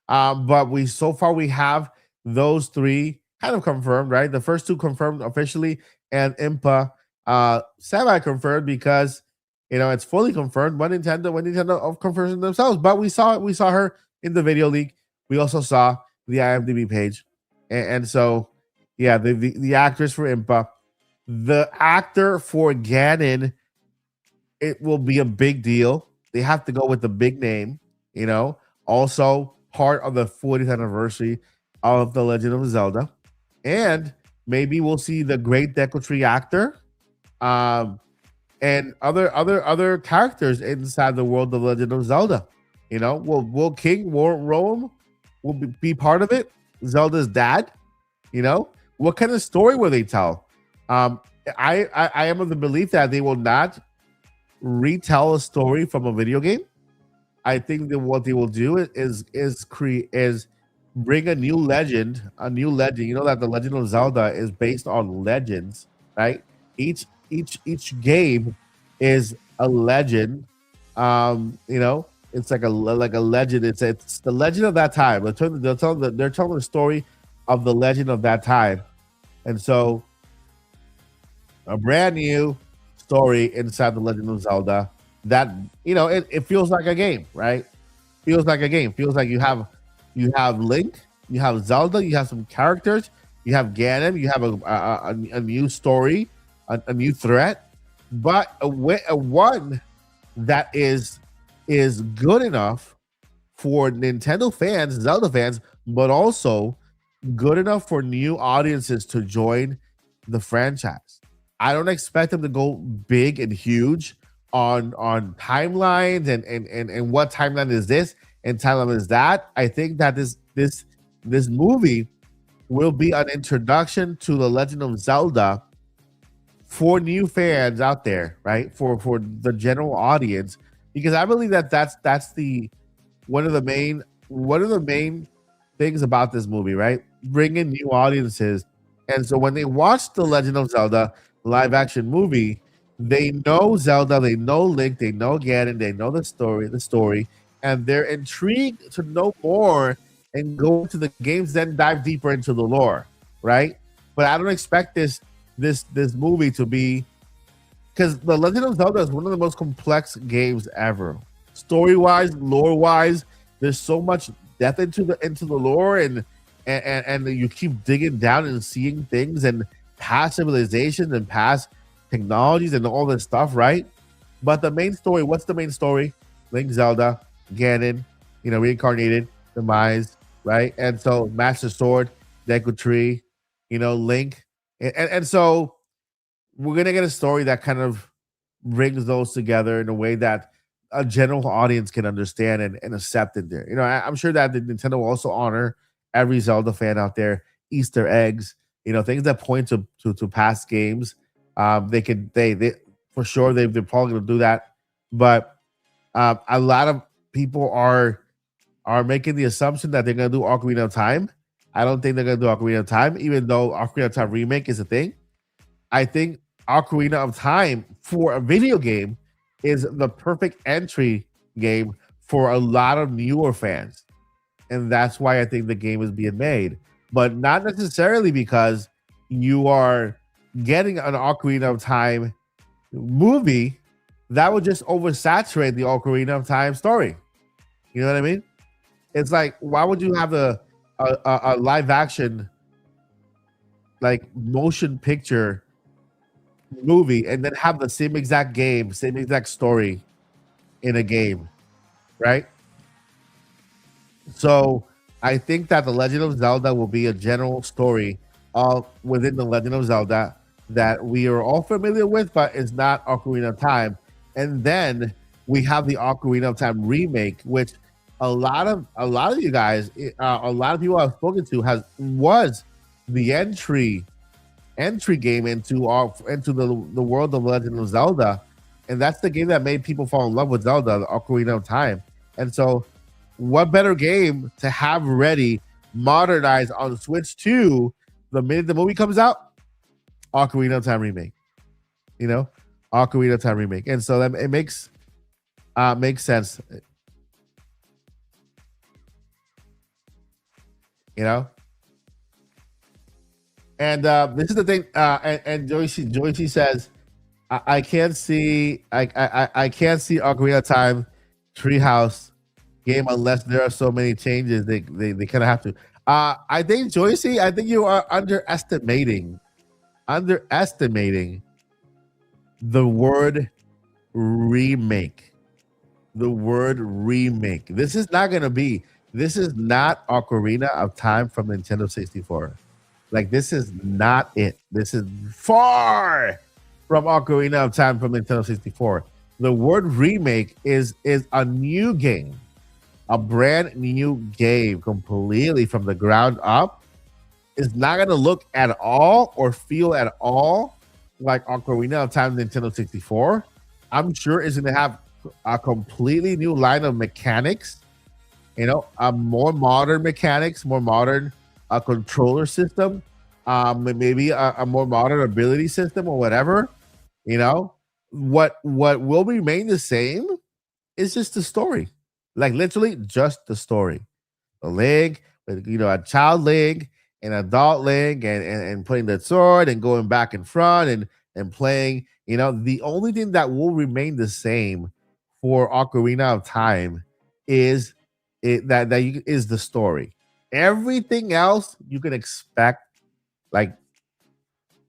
But we so far we have those three kind of confirmed, right? The first two confirmed officially, and Impa semi confirmed because it's fully confirmed when Nintendo confirms it themselves. But we saw her in the video leak. We also saw the IMDb page, and so yeah, the actress for Impa, the actor for Ganon, it will be a big deal. They have to go with the big name, you know. Also, part of the 40th anniversary of The Legend of Zelda, and maybe we'll see the Great Deku Tree actor, um, and other characters inside the world of The Legend of Zelda. Will King Rome will be part of it? Zelda's dad. What kind of story will they tell? Um, I am of the belief that they will not retell a story from a video game. I think that what they will do is bring a new legend, a new legend. You know that the Legend of Zelda is based on legends, right? Each game is a legend. It's like a legend. It's the legend of that time. They're telling the story of the legend of that time, and so a brand new story inside the Legend of Zelda that it feels like a game, right? Feels like a game. Feels like you have Link, you have Zelda, you have some characters, you have Ganon, you have a new story, a new threat, but a one that is good enough for Nintendo fans, Zelda fans, but also good enough for new audiences to join the franchise. I don't expect them to go big and huge on timelines and what timeline is this and timeline is that. I think that this movie will be an introduction to the Legend of Zelda for new fans out there, right? For the general audience, because I believe that that's the one of the main things about this movie, right? Bring in new audiences. And so when they watch the Legend of Zelda live action movie, they know Zelda, they know Link, they know Ganon, they know the story, and they're intrigued to know more and go into the games, then dive deeper into the lore, right? But I don't expect this movie to be, because the Legend of Zelda is one of the most complex games ever. Story wise, lore wise, there's so much depth into the lore, and you keep digging down and seeing things and past civilizations and past technologies and all this stuff, right? But the main story, what's the main story? Link, Zelda, Ganon, reincarnated, demise, right? And so Master Sword, Deku Tree, Link, and so we're gonna get a story that kind of brings those together in a way that a general audience can understand and accept it there. I'm sure that the Nintendo will also honor every Zelda fan out there, Easter eggs, things that point to past games. They for sure they're probably gonna do that. But a lot of people are making the assumption that they're gonna do Ocarina of Time. I don't think they're gonna do Ocarina of Time, even though Ocarina of Time remake is a thing. I think Ocarina of Time for a video game is the perfect entry game for a lot of newer fans. And that's why I think the game is being made. But not necessarily because you are getting an Ocarina of Time movie that would just oversaturate the Ocarina of Time story. You know what I mean? It's like, why would you have a live action, like, motion picture movie and then have the same exact game, same exact story in a game, right? So I think that the Legend of Zelda will be a general story of within the Legend of Zelda that we are all familiar with, but is not Ocarina of Time. And then we have the Ocarina of Time remake, which a lot of you guys, a lot of people I've spoken to was the entry game into the world of Legend of Zelda, and that's the game that made people fall in love with Zelda, the Ocarina of Time. And so, what better game to have ready, modernized on Switch 2 the minute the movie comes out? Ocarina of Time remake, you know, Ocarina of Time remake, and so that it makes sense. You know, and this is the thing. And Joyce says, I can't see I can't see Ocarina of Time Treehouse game unless there are so many changes. They kind of have to. I think Joyce, I think you are underestimating the word remake. The word remake. This is not gonna be. This is not Ocarina of Time from Nintendo 64. Like this is not it. This is far from Ocarina of Time from Nintendo 64. The word remake is a new game, a brand new game, completely from the ground up. It's not gonna look at all or feel at all like Ocarina of Time Nintendo 64. I'm sure it's gonna have a completely new line of mechanics, a more modern mechanics, more modern controller system, maybe a more modern ability system or whatever. What will remain the same is just the story, like literally just the story. A Link, a child Link, an adult Link, and putting the sword and going back and front and playing. The only thing that will remain the same for Ocarina of Time is is the story. Everything else you can expect like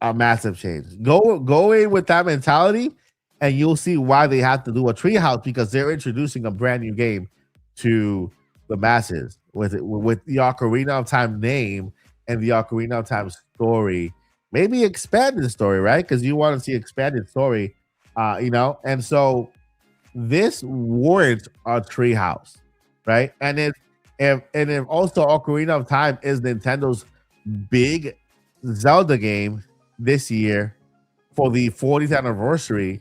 a massive change. Go in with that mentality, and you'll see why they have to do a treehouse, because they're introducing a brand new game to the masses with the Ocarina of Time name and the Ocarina of Time story. Maybe expand the story, right? Because you want to see expanded story, And so this warrants a treehouse, right? And if also Ocarina of Time is Nintendo's big Zelda game this year for the 40th anniversary,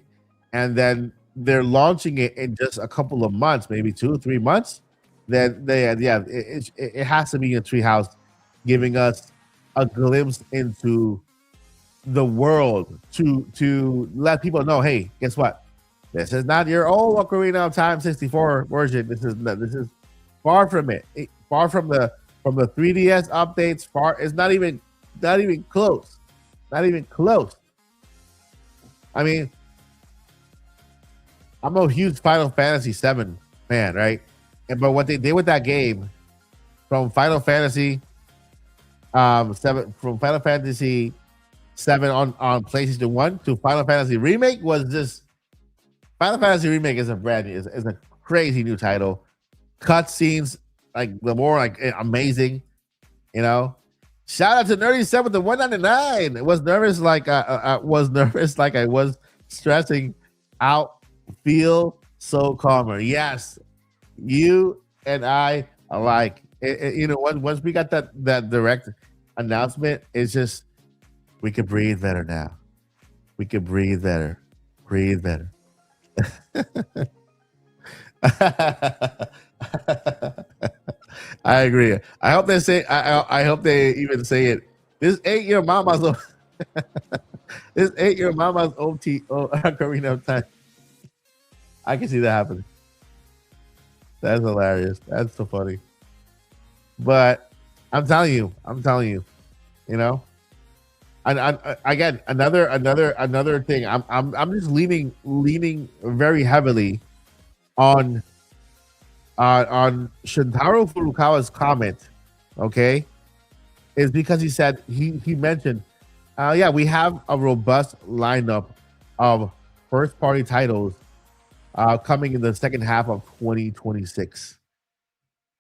and then they're launching it in just a couple of months, maybe 2-3 months, then it has to be a treehouse, giving us a glimpse into the world to let people know, hey, guess what? This is not your old Ocarina of Time 64 version. This is far from it. Far from the 3DS updates. Far, it's not even close. Not even close. I mean, I'm a huge Final Fantasy VII fan, right? But what they did with that game, from Final Fantasy 7, from Final Fantasy 7 on PlayStation 1 to Final Fantasy Remake, was just Final Fantasy Remake is a brand new, is a crazy new title. Cutscenes like the more like amazing, Shout out to Nerdy7 with the 199. Was nervous like I was stressing out. Feel so calmer. Yes, you and I alike. Once we got that direct announcement, it's just we could breathe better now. We could breathe better. Breathe better. I agree. I hope they say. I hope they even say it. This ain't your mama's. This ain't your mama's Ocarina of Time. I can see that happening. That's hilarious. That's so funny. But I'm telling you. And again, another thing. I'm just leaning very heavily on Shintaro Furukawa's comment, okay, is because he said he mentioned, we have a robust lineup of first party titles coming in the second half of 2026.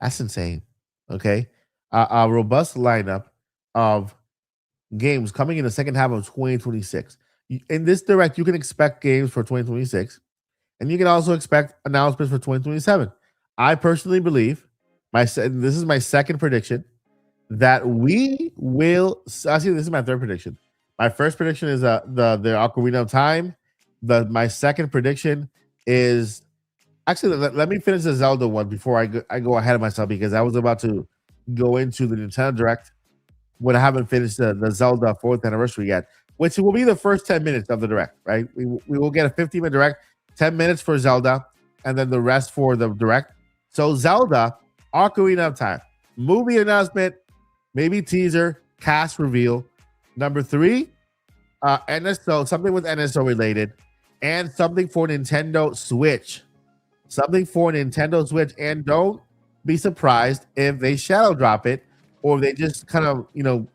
That's insane. Okay, a robust lineup of games coming in the second half of 2026. In this direct, you can expect games for 2026, and you can also expect announcements for 2027. I personally believe this is my second prediction that we will. Actually, this is my third prediction. My first prediction is the Ocarina of Time. My second prediction is actually let me finish the Zelda one before I go ahead of myself, because I was about to go into the Nintendo Direct when I haven't finished the Zelda 4th anniversary yet, which will be the first 10 minutes of the Direct. Right, we will get a 15-minute Direct, 10 minutes for Zelda, and then the rest for the Direct. So Zelda, Ocarina of Time, movie announcement, maybe teaser, cast reveal. Number three, NSO, something with NSO related, and something for Nintendo Switch. Something for Nintendo Switch, and don't be surprised if they shadow drop it or they just kind of,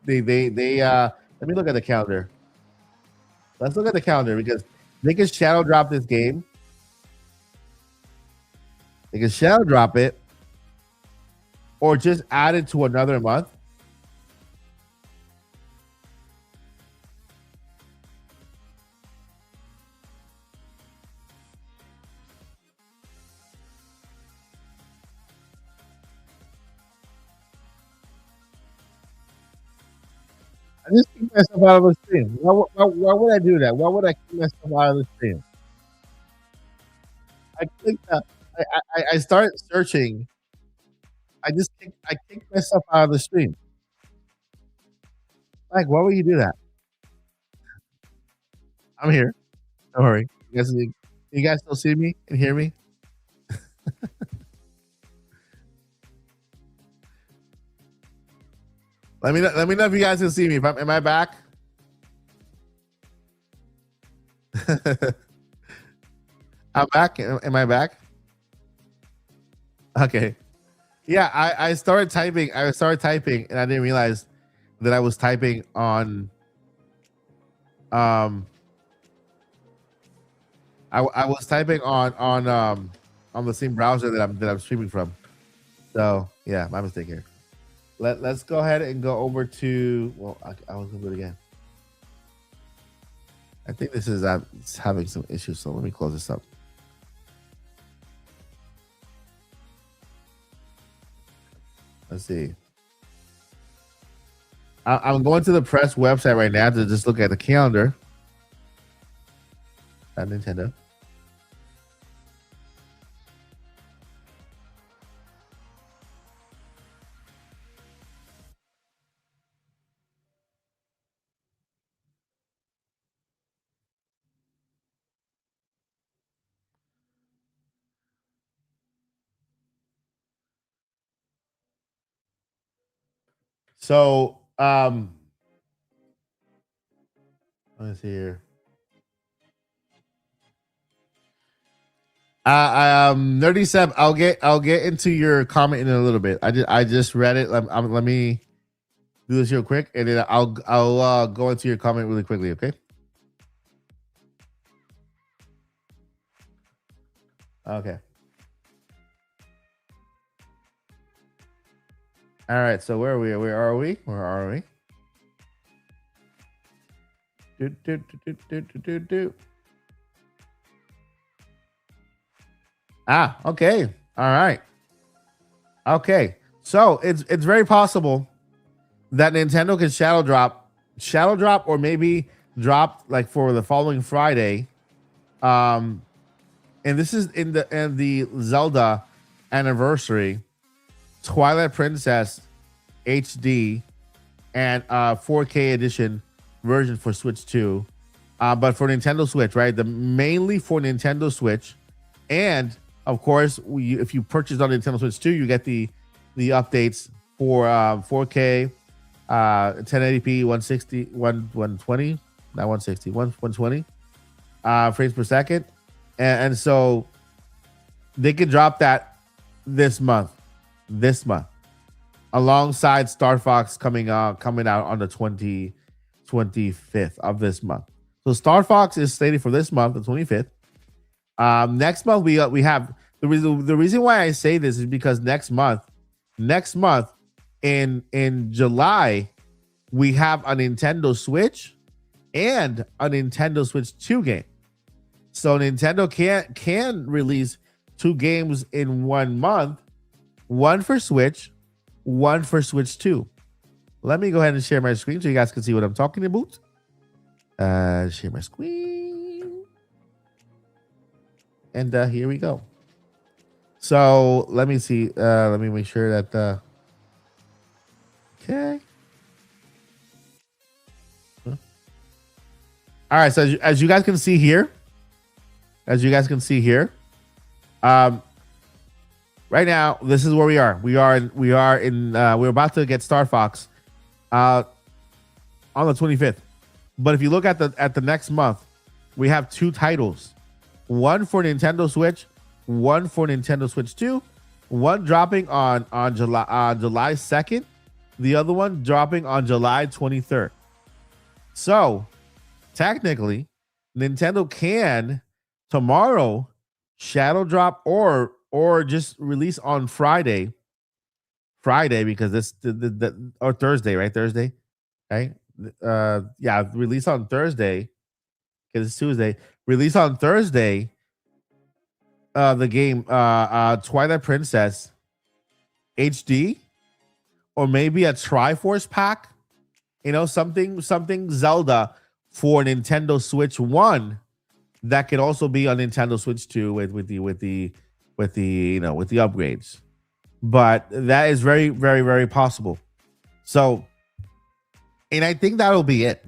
they let me look at the calendar. Let's look at the calendar because they can shadow drop this game. They can shadow drop it or just add it to another month. I just kicked myself out of the stream. Why would I do that? Why would I kick myself out of the stream? I clicked. I started searching. I kicked myself out of the stream. Like, why would you do that? I'm here. Don't worry. You guys still see me and hear me? Let me know if you guys can see me. Am I back? I'm back. Am I back? Okay. Yeah, I started typing. I started typing, and I didn't realize that I was typing on. I was typing on the same browser that I'm streaming from. So yeah, my mistake here. Let's go ahead and go over to. Well, I was gonna do it again. I think this is it's having some issues. So let me close this up. Let's see. I'm going to the press website right now to just look at the calendar at Nintendo. So, let's see here. Nerdy Seb, I'll get into your comment in a little bit. I just read it. Let me do this real quick, and then I'll go into your comment really quickly. Okay. Okay. All right. So where are we? Where are we? Where are we? Do. Okay. All right. Okay. So it's very possible that Nintendo can shadow drop, or maybe drop like for the following Friday. And this is in the Zelda anniversary, Twilight Princess HD and 4K edition version for Switch 2. But for Nintendo Switch, right? Mainly for Nintendo Switch. And of course, if you purchase on Nintendo Switch 2, you get the updates for 4K, 1080p, 120, not 160, 120 frames per second. And so they could drop that this month, alongside Star Fox coming out on the 25th of this month. So Star Fox is slated for this month, the 25th. Next month we have the reason why I say this is because next month in July we have a Nintendo Switch and a Nintendo Switch 2 game. So Nintendo can release 2 games in 1 month, one for Switch, one for Switch 2. Let me go ahead and share my screen so you guys can see what I'm talking about. Share my screen. And here we go. So let me see. Let me make sure that okay. Huh? All right. So as you guys can see here, right now this is where we are. We're about to get Star Fox uh, on the 25th. But if you look at the next month, we have 2 titles, one for Nintendo Switch, one for Nintendo Switch 2, one dropping on July 2nd, the other one dropping on July 23rd. So technically, Nintendo can tomorrow shadow drop or just release on Friday because this or Thursday, right? Thursday, right? Yeah, release on Thursday because it's Tuesday. Release on Thursday. The game Twilight Princess HD, or maybe a Triforce pack. You know, something Zelda for Nintendo Switch 1 that could also be on Nintendo Switch 2 with the upgrades. But that is very, very, very possible. So, and I think that'll be it.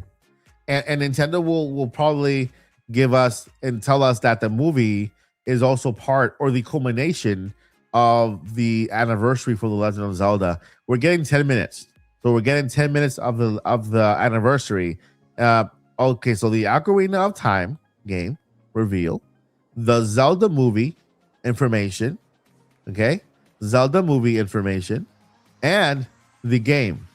And Nintendo will probably give us and tell us that the movie is also part or the culmination of the anniversary for The Legend of Zelda. We're getting 10 minutes. So we're getting 10 minutes of the anniversary. Okay, so the Ocarina of Time game reveal, the Zelda movie information, okay? Zelda movie information, and the game.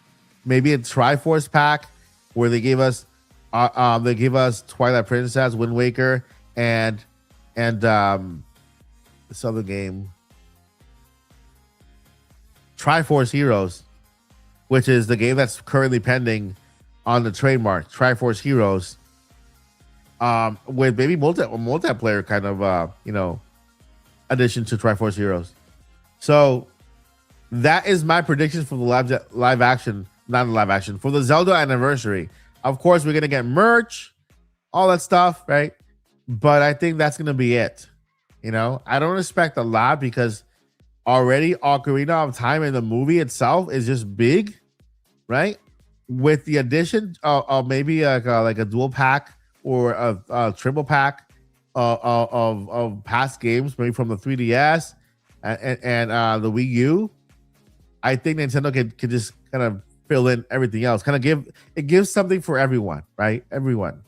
Maybe a Triforce pack where they gave us Twilight Princess, Wind Waker, and this other game, Triforce Heroes, which is the game that's currently pending on the trademark, Triforce Heroes, with maybe multiplayer kind of addition to Triforce Heroes. So that is my prediction for the live action, not the live action, for the Zelda anniversary. Of course, we're gonna get merch, all that stuff, right? But I think that's gonna be it. You know, I don't expect a lot because already Ocarina of Time in the movie itself is just big, right? With the addition of maybe like a dual pack or a triple pack of past games, maybe from the 3DS and the Wii U, I think Nintendo could just kind of fill in everything else. Kind of gives something for everyone, right? Everyone.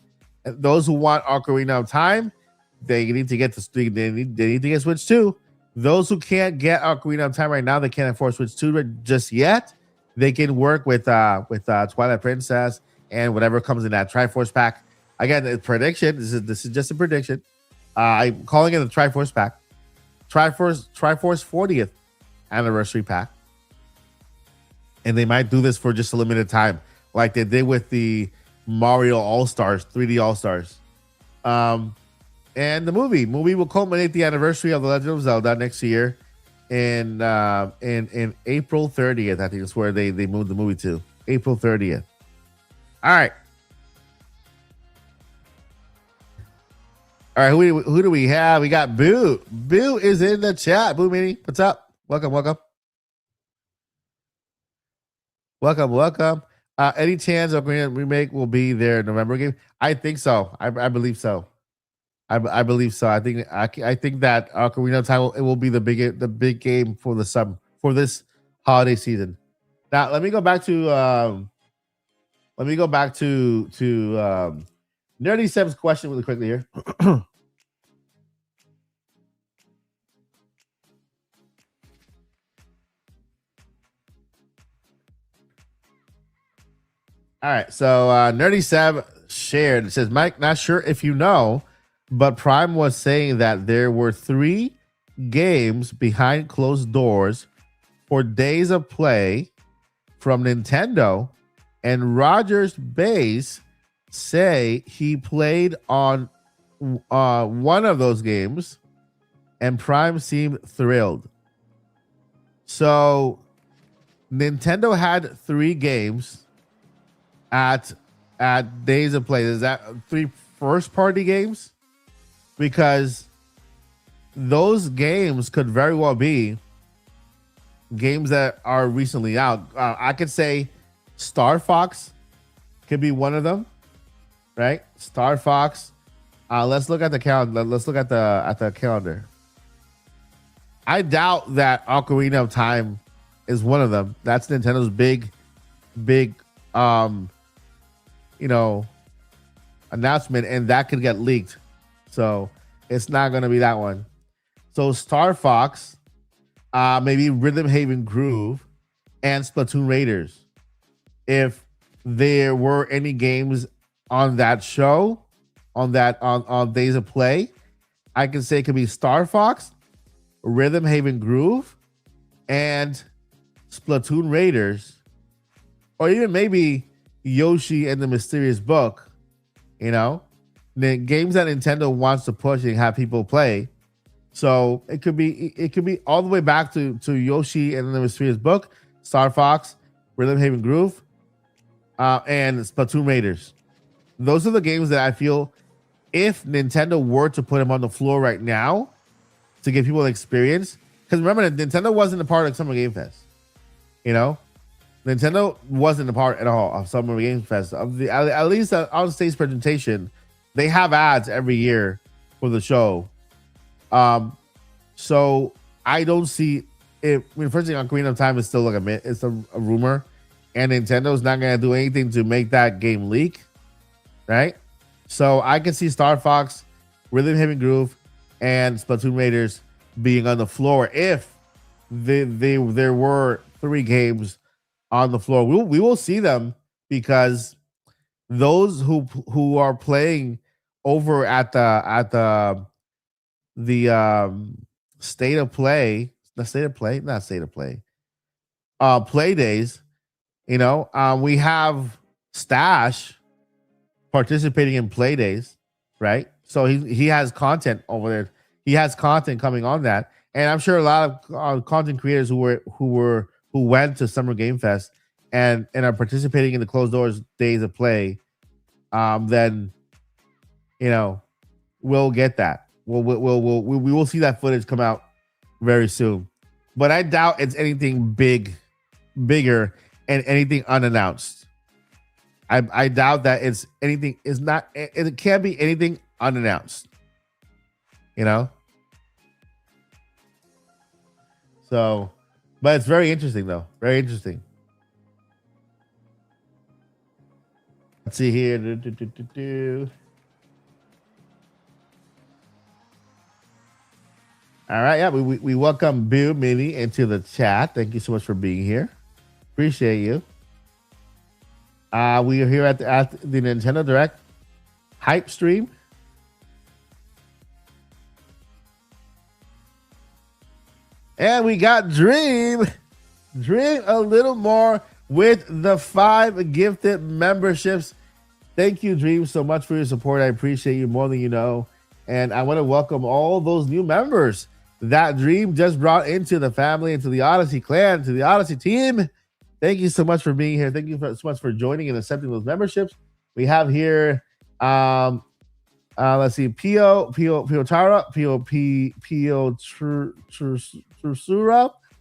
And those who want Ocarina of Time, they need to get they need to get Switch 2. Those who can't get Ocarina of Time right now, they can't afford Switch 2 just yet. They can work with Twilight Princess and whatever comes in that Triforce pack. Again, it's prediction. This is just a prediction. I'm calling it the Triforce pack. Triforce 40th anniversary pack. And they might do this for just a limited time, like they did with the Mario All-Stars, 3D All-Stars. And the movie will culminate the anniversary of The Legend of Zelda next year in April 30th. I think is where they moved the movie to. April 30th. All right. All right, who do we have? We got Boo. Boo is in the chat. Boo Mini, what's up? Welcome. Any chance Ocarina remake will be their November game? I think so. I believe so. I believe so. I think that Ocarina of Time will be the big game for this holiday season. Now let me go back to Nerdy Seb's question really quickly here. All right, so Nerdy Seb shared. It says, Mike, not sure if you know, but Prime was saying that there were 3 games behind closed doors for Days of Play from Nintendo, and Rogers Base say he played on one of those games, and Prime seemed thrilled. So Nintendo had 3 games at Days of Play. Is that 3 first-party games? Because those games could very well be games that are recently out. I could say Star Fox could be one of them, right? Star Fox. Let's look at the calendar. Let's look at the calendar. I doubt that Ocarina of Time is one of them. That's Nintendo's big um, you know, announcement, and that could get leaked. So it's not going to be that one. So Star Fox, maybe Rhythm Haven Groove, and Splatoon Raiders. If there were any games on that show, on Days of Play, I can say it could be Star Fox, Rhythm Haven Groove, and Splatoon Raiders, or even maybe Yoshi and the Mysterious Book. You know, the games that Nintendo wants to push and have people play. So it could be all the way back to Yoshi and the Mysterious Book, Star Fox, Rhythm Haven Groove, and Splatoon Raiders. Those are the games that I feel if Nintendo were to put them on the floor right now to give people experience. Because remember, Nintendo wasn't a part of Summer Game Fest. You know, Nintendo wasn't a part at all of Summer Game Fest. At least on stage presentation, they have ads every year for the show. So I don't see it. I mean, first thing, Ocarina of Time is still like it's a rumor, and Nintendo's not gonna do anything to make that game leak, right? So I can see Star Fox, Rhythm Haven Groove, and Splatoon Raiders being on the floor if there were 3 games on the floor. We will see them because those who are playing over at the state of play, play days, you know, we have Stash participating in play days, right? So he has content over there. He has content coming on that, and I'm sure a lot of content creators who went to Summer Game Fest and are participating in the closed doors days of play, then you know we'll get that. We will see that footage come out very soon, but I doubt it's anything bigger, and anything unannounced. I doubt that it's anything. It's not. It can't be anything unannounced. You know. So, but it's very interesting though. Very interesting. Let's see here. All right, yeah, we welcome Bill Mini into the chat. Thank you so much for being here. Appreciate you. We are here at the Nintendo Direct hype stream. And we got Dream a little more with the 5 gifted memberships. Thank you, Dream, so much for your support. I appreciate you more than you know. And I want to welcome all those new members that Dream just brought into the family, into the Odyssey clan, to the Odyssey team. Thank you so much for being here. Thank you so much for joining and accepting those memberships. We have here, let's see, Pio Trusura.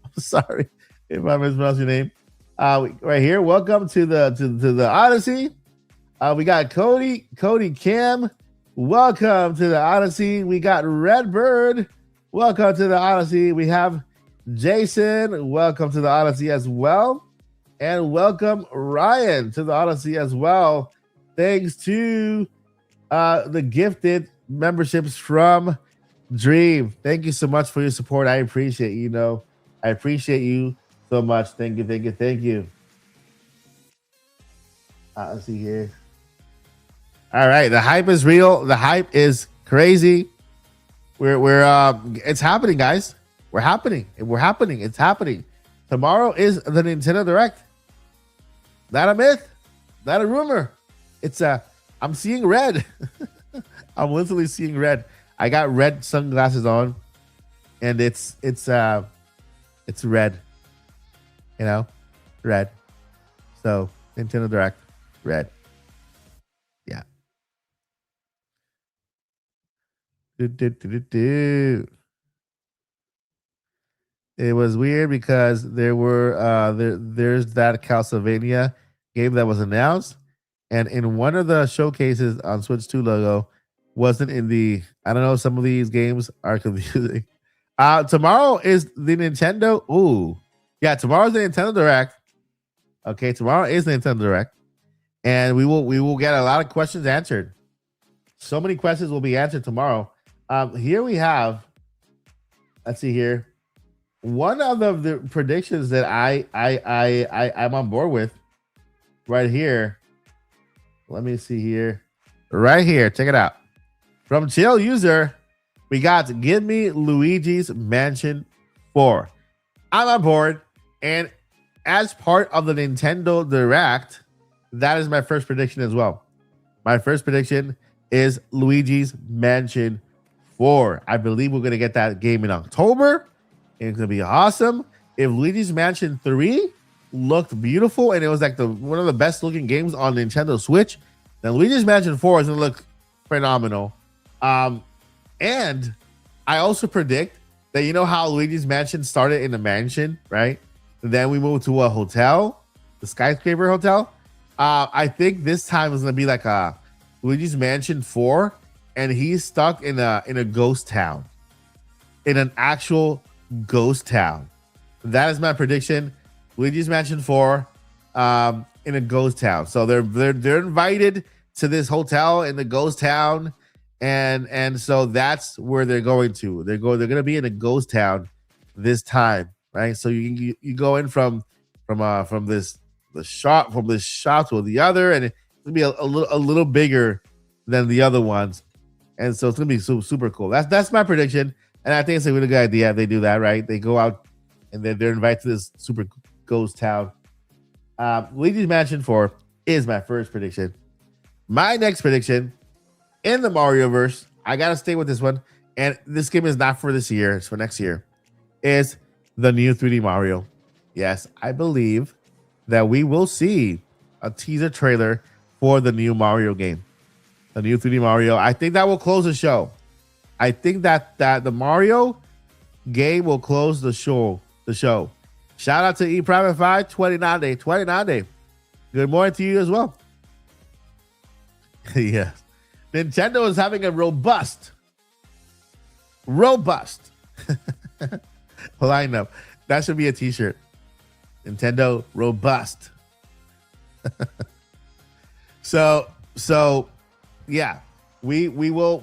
I'm sorry if I mispronounced your name. Right here, welcome to the Odyssey. We got Cody Cam. Welcome to the Odyssey. We got Redbird. Welcome to the Odyssey. We have Jason. Welcome to the Odyssey as well. And welcome Ryan to the Odyssey as well. Thanks to the gifted memberships from Dream. Thank you so much for your support. I appreciate you. Know, I appreciate you so much. Thank you. Let's see here. All right, the hype is real. The hype is crazy. We're it's happening, guys. We're happening. It's happening. Tomorrow is the Nintendo Direct. Not a myth, not a rumor. It's I'm seeing red. I'm literally seeing red. I got red sunglasses on, and it's red. You know, red. So Nintendo Direct, red. Yeah. It was weird because there were there's that Castlevania game that was announced, and in one of the showcases on Switch 2 logo wasn't in the. I don't know. Some of these games are confusing. Tomorrow is the Nintendo. Ooh, yeah. Tomorrow's the Nintendo Direct. Okay, tomorrow is the Nintendo Direct. and we will get a lot of questions answered. So many questions will be answered tomorrow. Here we have, let's see here, one of the predictions that I'm on board with right here. Let me see here, right here. Check it out. From Chill User, we got Give Me Luigi's Mansion 4. I'm on board, and as part of the Nintendo Direct, that is my first prediction as well. My first prediction is Luigi's Mansion 4. I believe we're going to get that game in October. And it's going to be awesome. If Luigi's Mansion 3 looked beautiful and it was like one of the best looking games on Nintendo Switch, then Luigi's Mansion 4 is going to look phenomenal. And I also predict that, you know how Luigi's Mansion started in a mansion, right? And then we moved to a hotel, the skyscraper hotel. I think this time is gonna be like a Luigi's Mansion 4, and he's stuck in a ghost town, in an actual ghost town. That is my prediction. Luigi's Mansion 4, in a ghost town. So they're invited to this hotel in the ghost town, and so that's where they're going to. They're gonna be in a ghost town this time, right? So you go in from this shop to the other, and it's gonna be a little bigger than the other ones, and so it's gonna be super cool. That's my prediction, and I think it's a really good idea if they do that, right? They go out and they're invited to this super ghost town. Luigi's Mansion 4 is my first prediction. My next prediction in the Marioverse, I gotta stay with this one, and this game is not for this year; it's for next year. Is the new 3D Mario? Yes, I believe that we will see a teaser trailer for the new Mario game, the new 3D Mario. I think that will close the show. I think that the Mario game will close the show. Shout out to ePrivate 29 day. Good morning to you as well. Yes. Nintendo is having a robust lineup. That should be a t-shirt. Nintendo robust. So yeah, we will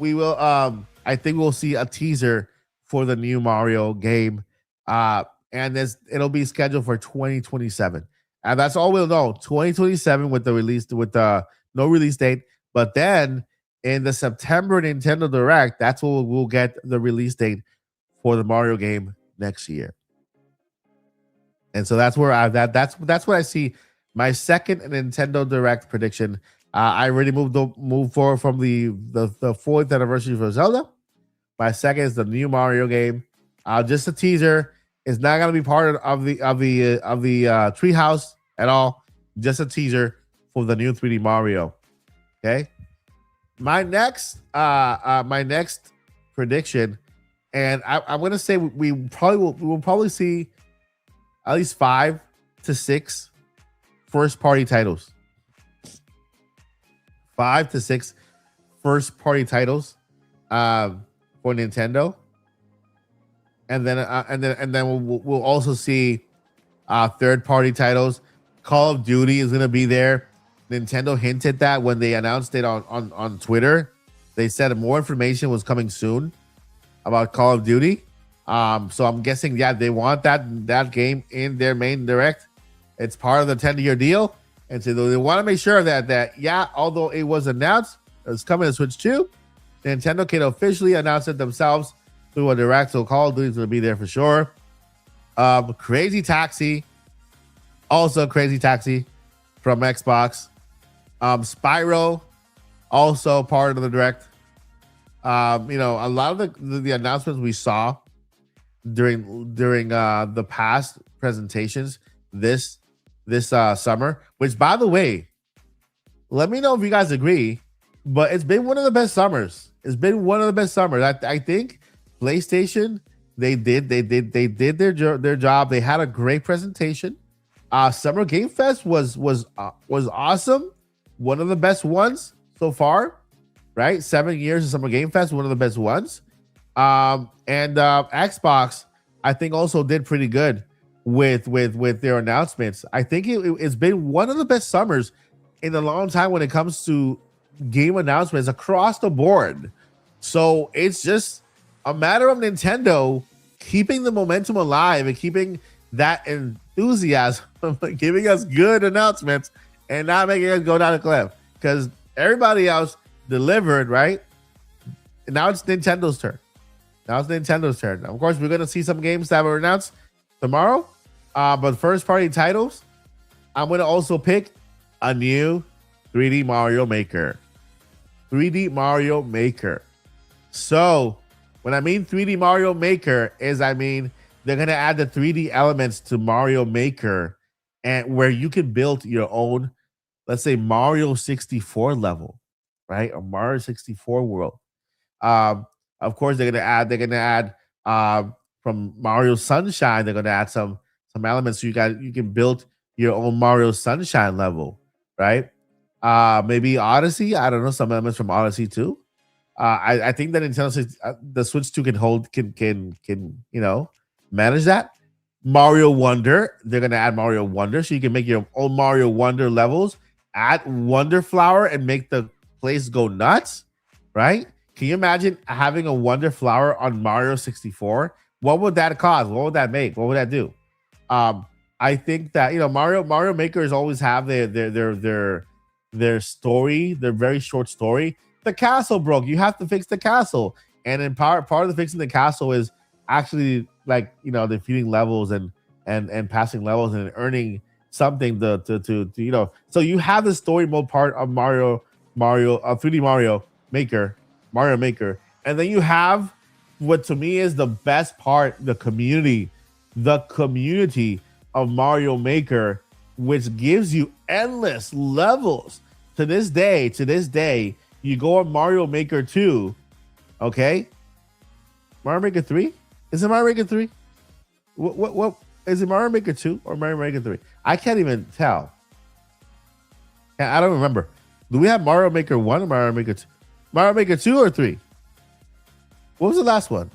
I think we'll see a teaser for the new Mario game. And it'll be scheduled for 2027. And that's all we'll know. 2027 with the no release date. But then in the September Nintendo Direct, that's when we'll get the release date for the Mario game next year. And so that's where that's what I see. My second Nintendo Direct prediction. I already moved forward from the 4th anniversary for Zelda. My second is the new Mario game. Just a teaser. It's not gonna be part of the treehouse at all. Just a teaser for the new 3D Mario. Okay. My next prediction, and I'm gonna say we will probably see at least 5 to 6 first party titles. 5 to 6 first party titles for Nintendo. And then we'll also see third party titles. Call of Duty is gonna be there. Nintendo hinted that when they announced it on Twitter. They said more information was coming soon about Call of Duty. So I'm guessing, yeah, they want that game in their main direct. It's part of the 10-year deal, and so they want to make sure that yeah, although it was announced it's coming to Switch 2, Nintendo can officially announce it themselves through a direct. So Call of Duty is going to be there for sure. Crazy Taxi, also Crazy Taxi from Xbox. Spyro, also part of the direct. A lot of the announcements we saw during the past presentations this summer, which, by the way, let me know if you guys agree, but it's been one of the best summers. It's been one of the best summers. I think PlayStation, they did their job. They had a great presentation. Summer Game Fest was awesome. One of the best ones so far, right? 7 years of Summer Game Fest, one of the best ones. And Xbox, I think, also did pretty good with their announcements. I think it's been one of the best summers in a long time when it comes to game announcements across the board. So it's just a matter of Nintendo keeping the momentum alive and keeping that enthusiasm, giving us good announcements and not making us go down a cliff. Because everybody else delivered, right? And now it's Nintendo's turn. Now it's Nintendo's turn. Of course, we're going to see some games that were announced tomorrow. But first party titles, I'm going to also pick a new 3D Mario Maker. 3D Mario Maker. So when I mean 3D Mario Maker is I mean they're going to add the 3D elements to Mario Maker and where you can build your own, let's say Mario 64 level, right? Or Mario 64 world. Of course, they're gonna add from Mario Sunshine. They're gonna add some elements so you can build your own Mario Sunshine level, right? Maybe Odyssey. I don't know, some elements from Odyssey too. I think that the Switch 2 can manage that. Mario Wonder. They're gonna add Mario Wonder so you can make your own Mario Wonder levels. Add Wonder Flower and make the place go nuts, right? Can you imagine having a Wonder Flower on Mario 64? What would that cost? What would that make? What would that do? I think that Mario Makers always have their story, their very short story. The castle broke. You have to fix the castle, and then part of the fixing the castle is actually defeating levels and passing levels and earning something to. So you have the story mode part of 3D Mario Maker. And then you have what to me is the best part, the community of Mario Maker, which gives you endless levels. To this day, you go on Mario Maker 2, okay? Mario Maker 3? Is it Mario Maker 3? What is it, Mario Maker 2 or Mario Maker 3? I can't even tell. I don't remember. Do we have Mario Maker 1 or Mario Maker 2? Mario Maker 2 or 3? What was the last one?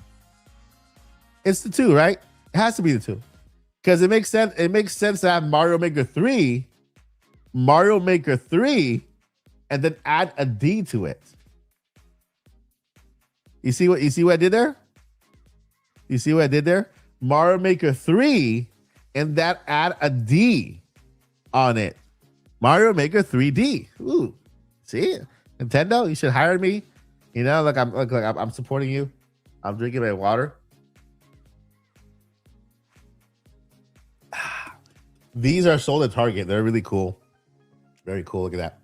It's the 2, right? It has to be the 2. Because it makes sense. It makes sense to have Mario Maker 3, and then add a D to it. You see what I did there? You see what I did there? Mario Maker 3, and that add a D on it. Mario Maker 3D. Ooh, see? Nintendo, you should hire me. I'm supporting you. I'm drinking my water. These are sold at Target. They're really cool. Very cool. Look at that.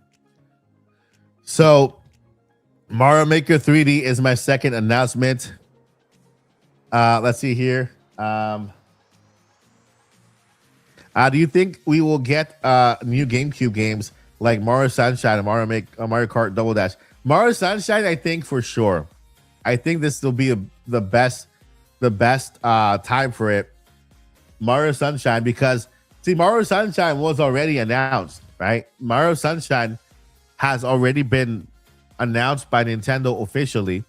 So, Mario Maker 3D is my second announcement. Let's see here. Do you think we will get new GameCube games like Mario Sunshine and Mario Kart Double Dash? Mario Sunshine, I think for sure. I think this will be the best time for it. Mario Sunshine, because Mario Sunshine was already announced, right? Mario Sunshine has already been announced by Nintendo officially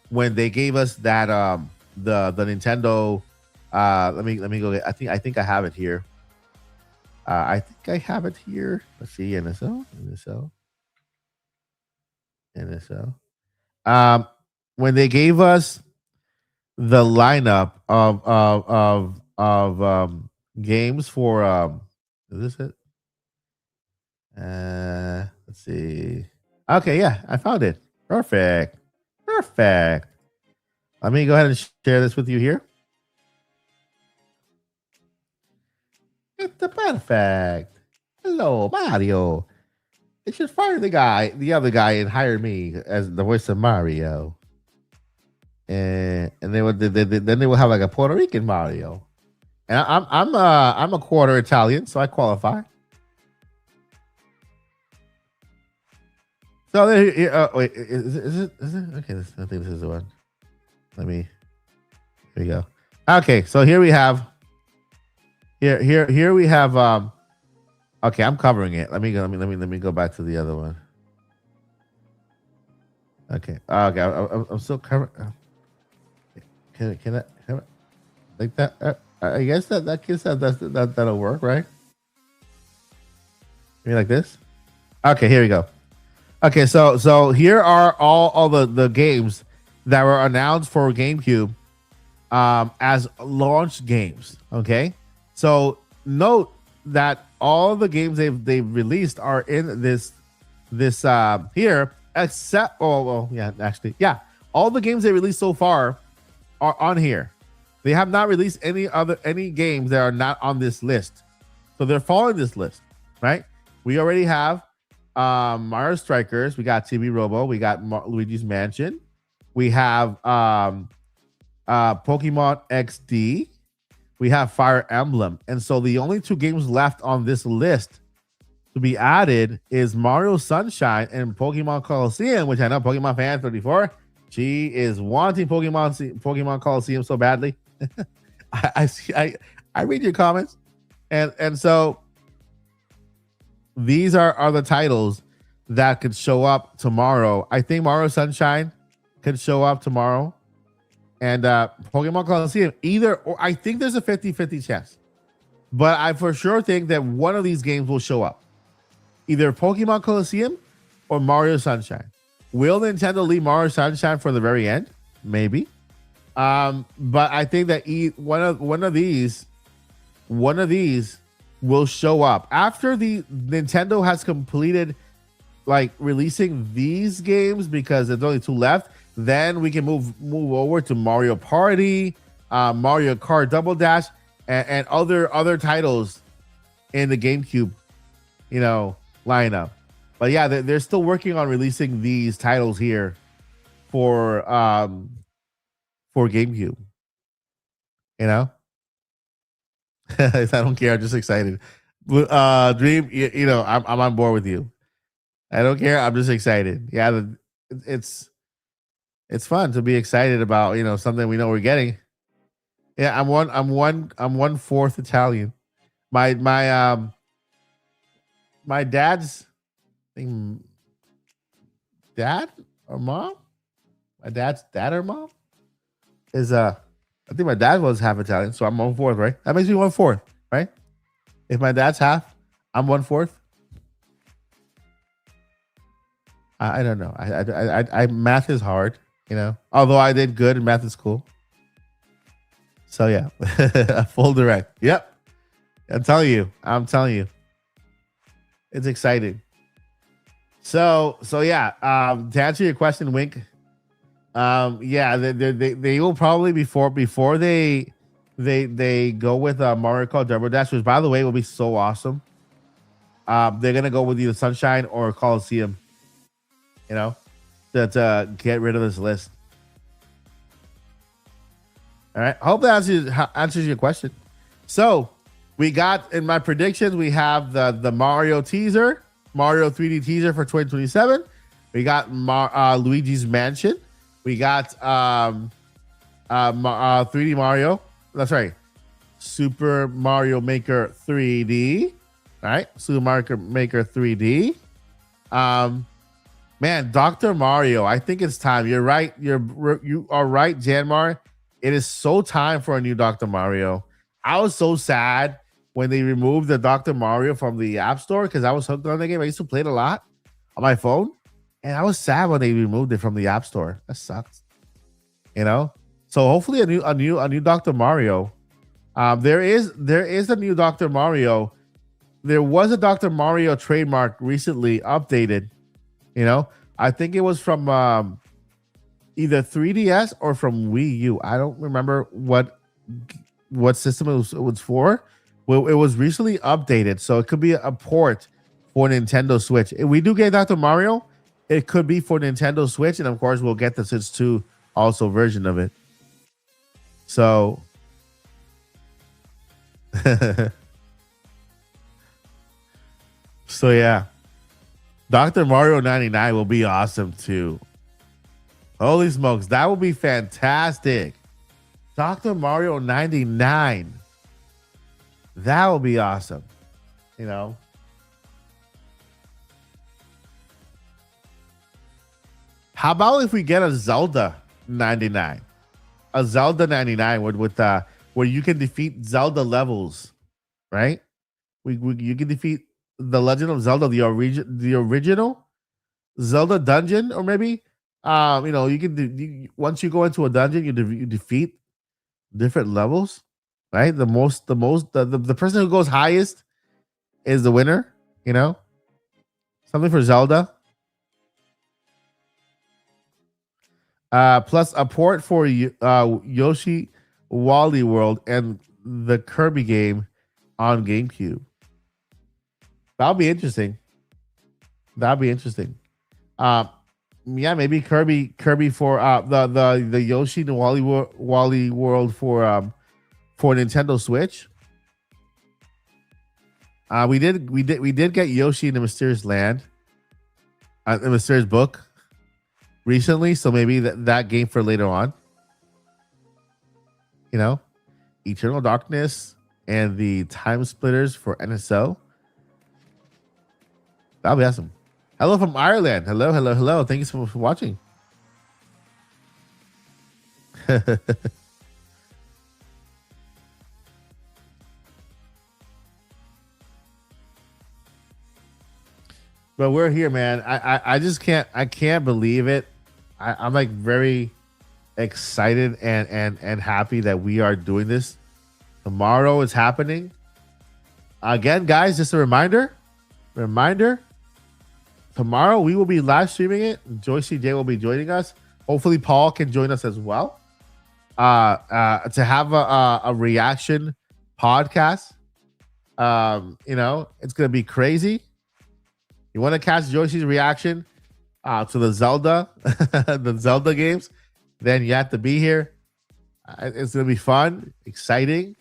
when they gave us that the Nintendo. Let me go get. I think I have it here. Let's see, NSO. When they gave us the lineup of games for is this it? Let's see. Okay, yeah, I found it. Perfect. Let me go ahead and share this with you here. It's perfect. Hello, Mario. They should fire the other guy, and hire me as the voice of Mario. And then they will have like a Puerto Rican Mario. And I'm a quarter Italian, so I qualify. So wait, is it? Okay, I think this is the one. Here we go. Okay, so here we have. Here we have. Okay, I'm covering it. Let me go back to the other one. Okay. I'm still covering. Can I like that? I guess that'll work, right? Maybe like this. Okay, here we go. Okay, so here are all the games that were announced for GameCube as launch games. Okay, so note that all the games they've released are in this here, except well, yeah, actually, yeah, all the games they released so far are on here. They have not released any games that are not on this list, so they're following this list, right? We already have Mario Strikers, we got TV Robo, we got Luigi's Mansion, we have Pokemon XD, we have Fire Emblem, and so the only two games left on this list to be added is Mario Sunshine and Pokemon Colosseum, which I know Pokemon fan 34. She is wanting Pokemon Colosseum so badly. I see. I read your comments, and so these are the titles that could show up tomorrow. I think Mario Sunshine could show up tomorrow, and Pokemon Colosseum either, or I think there's a 50-50 chance, but I for sure think that one of these games will show up, either Pokemon Colosseum or Mario Sunshine. Will Nintendo leave Mario Sunshine for the very end? Maybe. But I think that one of these will show up after the Nintendo has completed like releasing these games, because there's only two left. Then we can move over to Mario Party, Mario Kart Double Dash, and other titles in the GameCube, lineup. But yeah, they're still working on releasing these titles here for GameCube. I don't care. I'm just excited. Dream, I'm on board with you. I don't care. I'm just excited. Yeah, it's fun to be excited about something we know we're getting. Yeah, I'm 1/4 Italian. My dad's dad or mom. My dad's dad or mom is I think my dad was half Italian, so I'm 1/4, right? That makes me 1/4, right? If my dad's half, I'm 1/4. I don't know. I math is hard, Although I did good in math in school. So yeah, a full direct. Yep, I'm telling you, it's exciting. So yeah. To answer your question, Wink. Yeah, they will probably before they go with Mario Kart Double Dash, which by the way will be so awesome. They're gonna go with either Sunshine or Coliseum. To get rid of this list. All right. I hope that answers your question. So we got in my predictions, we have the Mario 3D teaser for 2027. We got Luigi's Mansion. We got 3D Mario. That's right. Super Mario Maker 3D. All right. Super Mario Maker 3D. Man, Dr. Mario, I think it's time. You're right. You are right, Janmar. It is so time for a new Dr. Mario. I was so sad when they removed the Dr. Mario from the App Store because I was hooked on the game. I used to play it a lot on my phone, and I was sad when they removed it from the App Store. That sucks. So hopefully a new Dr. Mario. There is a new Dr. Mario. There was a Dr. Mario trademark recently updated. I think it was from either 3DS or from Wii U. I don't remember what system it was for. Well, it was recently updated, so it could be a port for Nintendo Switch. If we do get Dr. Mario, it could be for Nintendo Switch, and of course, we'll get the Switch 2 also version of it. So, so yeah. Dr. Mario 99 will be awesome too. Holy smokes, that will be fantastic. Dr. Mario 99. That will be awesome. How about if we get a Zelda 99? A Zelda 99 with where you can defeat Zelda levels, right? You can defeat The Legend of Zelda, the original Zelda dungeon, or maybe you can once you go into a dungeon, you defeat different levels, right? The person who goes highest is the winner. You know, something for Zelda. Plus a port for Yoshi Wally World and the Kirby game on GameCube. That'll be interesting. That'll be interesting. Uh, yeah, maybe Kirby for the Yoshi and Wally World for Nintendo Switch. We did get Yoshi in the Mysterious Land, the Mysterious Book recently, so maybe that game for later on. You know, Eternal Darkness and the Time Splitters for NSO. That'll be awesome. Hello from Ireland. Hello, hello, hello. Thank you so much for watching. But we're here, man. I just can't believe it. I'm like very excited and happy that we are doing this. Tomorrow is happening. Again, guys, just a reminder. Tomorrow we will be live streaming it. Joy CJ will be joining us. Hopefully Paul can join us as well. To have a reaction podcast. It's gonna be crazy. You want to catch Joyce's reaction to the Zelda, the Zelda games? Then you have to be here. It's gonna be fun, exciting.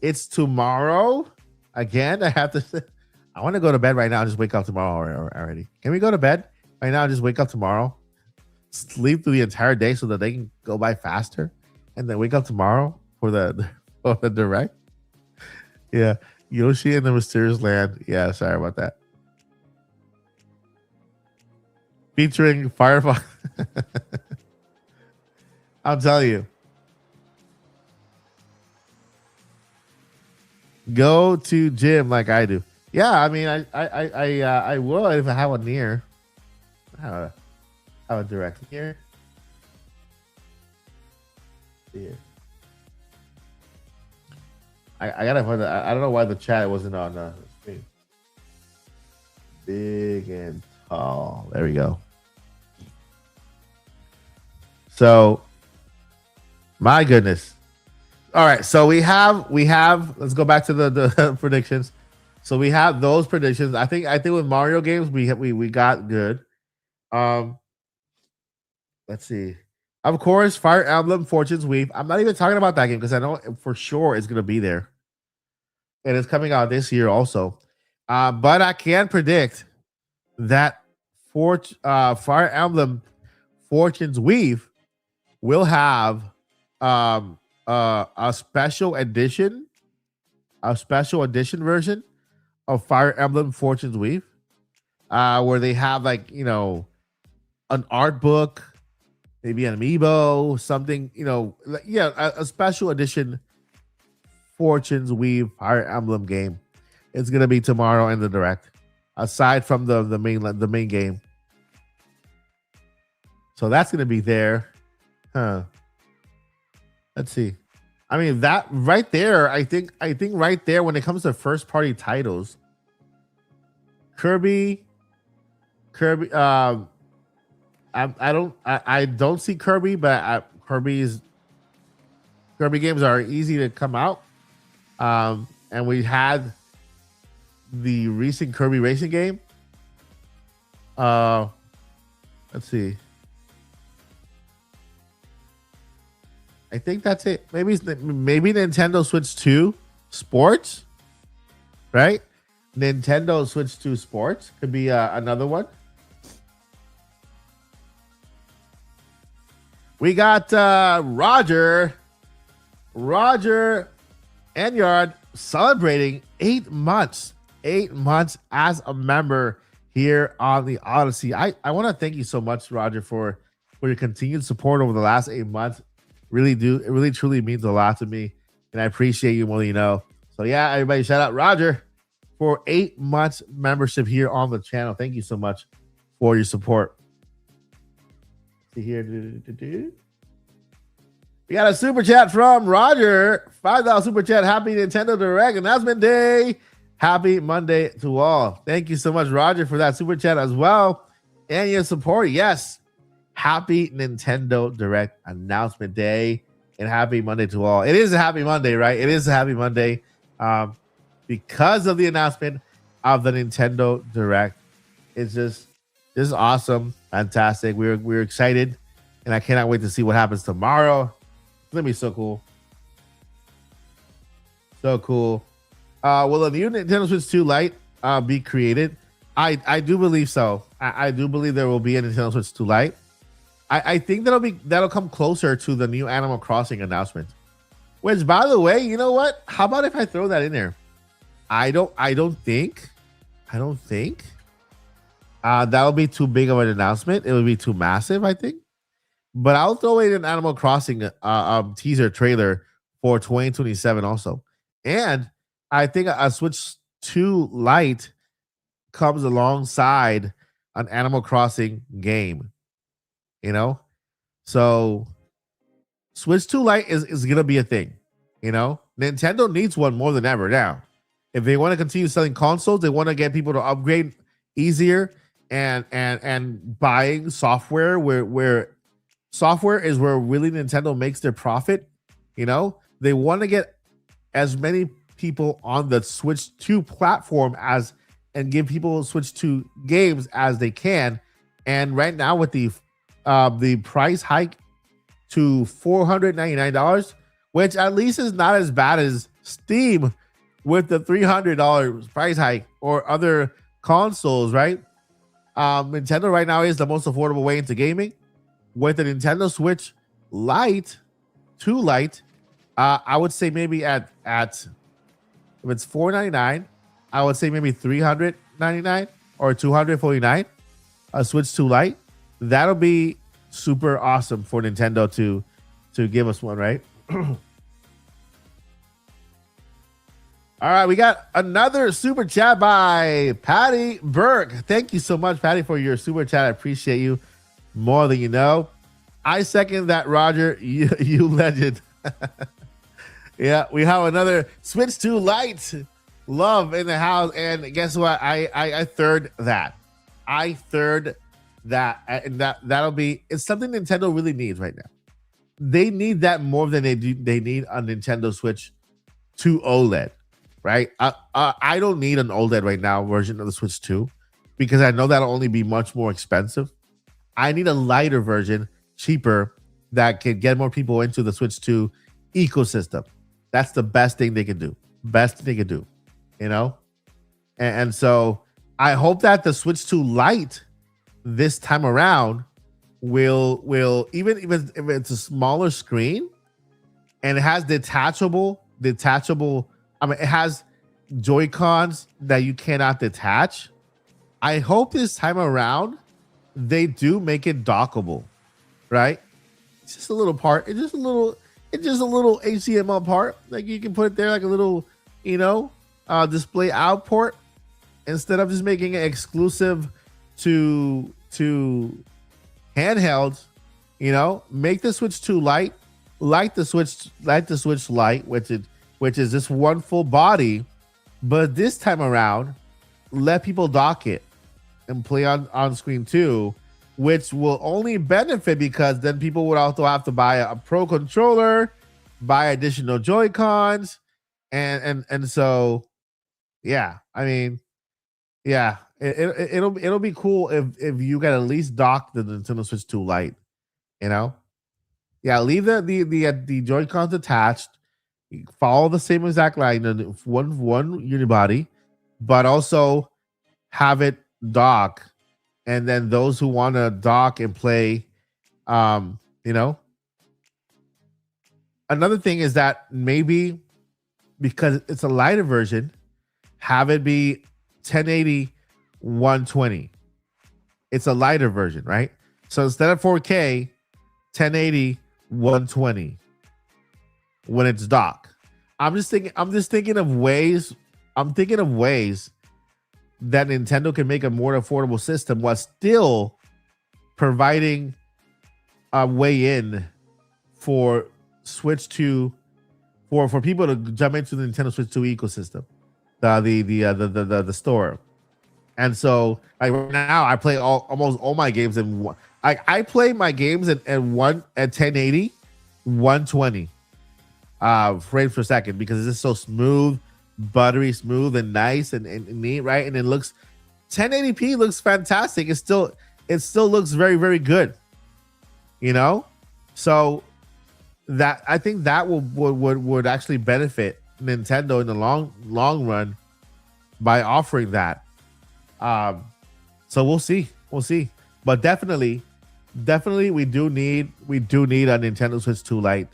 It's tomorrow. Again, I want to go to bed right now and just wake up tomorrow already. Can we go to bed right now and just wake up tomorrow? Sleep through the entire day so that they can go by faster, and then wake up tomorrow for the direct. Yeah, Yoshi in the Mysterious Land. Yeah, sorry about that. Featuring Firefox. I'll tell you. Go to gym like I do. Yeah, I mean, I will if I have one near. I have a direct here. Here. I gotta find I don't know why the chat wasn't on the screen. Big and tall. There we go. So, my goodness. All right, so we have. Let's go back to the predictions. So we have those predictions. I think with Mario games we got good. Let's see. Of course, Fire Emblem Fortune's Weave. I'm not even talking about that game because I know for sure it's gonna be there, and it's coming out this year also. But I can predict that Fire Emblem Fortune's Weave will have a special edition version of Fire Emblem Fortune's Weave, where they have an art book, maybe an amiibo, something, a special edition Fortune's Weave Fire Emblem game. It's gonna be tomorrow in the direct, aside from the main game. So that's gonna be there. Huh. Let's see. I mean, that right there, I think right there, when it comes to first party titles, Kirby, I don't see Kirby, but Kirby games are easy to come out. And we had the recent Kirby racing game. Let's see. I think that's it. Maybe Nintendo Switch 2 Sports, right? Nintendo Switch 2 Sports could be another one. We got Roger Enyard celebrating 8 months as a member here on the Odyssey. I want to thank you so much, Roger, for your continued support over the last 8 months. It really truly means a lot to me, and I appreciate you more than you know. So yeah, everybody shout out Roger for 8 months membership here on the channel. Thank you so much for your support. See here. We got a super chat from Roger. $5 super chat. Happy Nintendo Direct announcement day. Happy Monday to all. Thank you so much, Roger, for that super chat as well. And your support. Yes. Happy Nintendo Direct announcement day. And happy Monday to all. It is a happy Monday, right? It is a happy Monday because of the announcement of the Nintendo Direct. It's just awesome. Fantastic. We're excited. And I cannot wait to see what happens tomorrow. It's gonna be so cool. So cool. Will a new Nintendo Switch 2 Lite be created? I do believe so. I do believe there will be a Nintendo Switch 2 Lite. I think that'll come closer to the new Animal Crossing announcement. Which, by the way, you know what? How about if I throw that in there? I don't think that'll be too big of an announcement. It would be too massive, I think. But I'll throw in an Animal Crossing teaser trailer for 2027 also. And I think a Switch 2 Lite comes alongside an Animal Crossing game. You know? So Switch 2 Lite is going to be a thing. You know? Nintendo needs one more than ever now. If they want to continue selling consoles, they want to get people to upgrade easier and buying software where software is where really Nintendo makes their profit. You know? They want to get as many people on the Switch 2 platform and give people Switch 2 games as they can. And right now with the price hike to $499, which at least is not as bad as Steam with the $300 price hike or other consoles, right? Nintendo right now is the most affordable way into gaming. With the Nintendo Switch Lite, 2 Lite, I would say maybe at if it's $499, I would say maybe $399 or $249. A Switch 2 Lite, that'll be super awesome for Nintendo to give us one, right? All right, we got another super chat by Patty Burke. Thank you so much, Patty, for your super chat. I appreciate you more than you know. I second that, Roger. You legend. Yeah, we have another Switch 2 Lite love in the house, and guess what? I third that. I third that, and that'll be. It's something Nintendo really needs right now. They need that more than they need a Nintendo Switch 2 OLED, right? I don't need an OLED right now version of the Switch 2 because I know that'll only be much more expensive. I need a lighter version, cheaper, that can get more people into the Switch 2 ecosystem. That's the best thing they can do. Best thing they can do, you know? And so I hope that the Switch 2 Lite this time around will even if it's a smaller screen and it has detachable, I mean, it has Joy-Cons that you cannot detach. I hope this time around they do make it dockable, right? It's just a little part. It's just a little HDMI part. Like you can put it there like a little, display out port instead of just making it exclusive to handhelds. Make the Switch 2 Lite like the Switch Lite, which is this one full body, but this time around, let people dock it and play on screen too, which will only benefit because then people would also have to buy a Pro controller, buy additional Joy-Cons, and so yeah, I mean, yeah, it'll be cool if you can at least dock the Nintendo Switch 2 Lite, yeah, leave the Joy-Cons attached, follow the same exact line, one unibody, but also have it dock, and then those who want to dock and play, another thing is that maybe because it's a lighter version, have it be 1080 120. It's a lighter version, right? So instead of 4K, 1080 120 when it's docked. I'm just thinking of ways I'm thinking of ways that Nintendo can make a more affordable system while still providing a way in for Switch 2 for people to jump into the Nintendo Switch 2 ecosystem, the store. And so like right now I play almost all my games in one. I play my games at 1080, 120 frames per second because it's just so smooth, buttery smooth and nice and neat, right? And it looks 1080p looks fantastic. It still looks very, very good. You know? So that I think that would actually benefit Nintendo in the long run by offering that. So we'll see. But definitely we do need a Nintendo Switch 2 Lite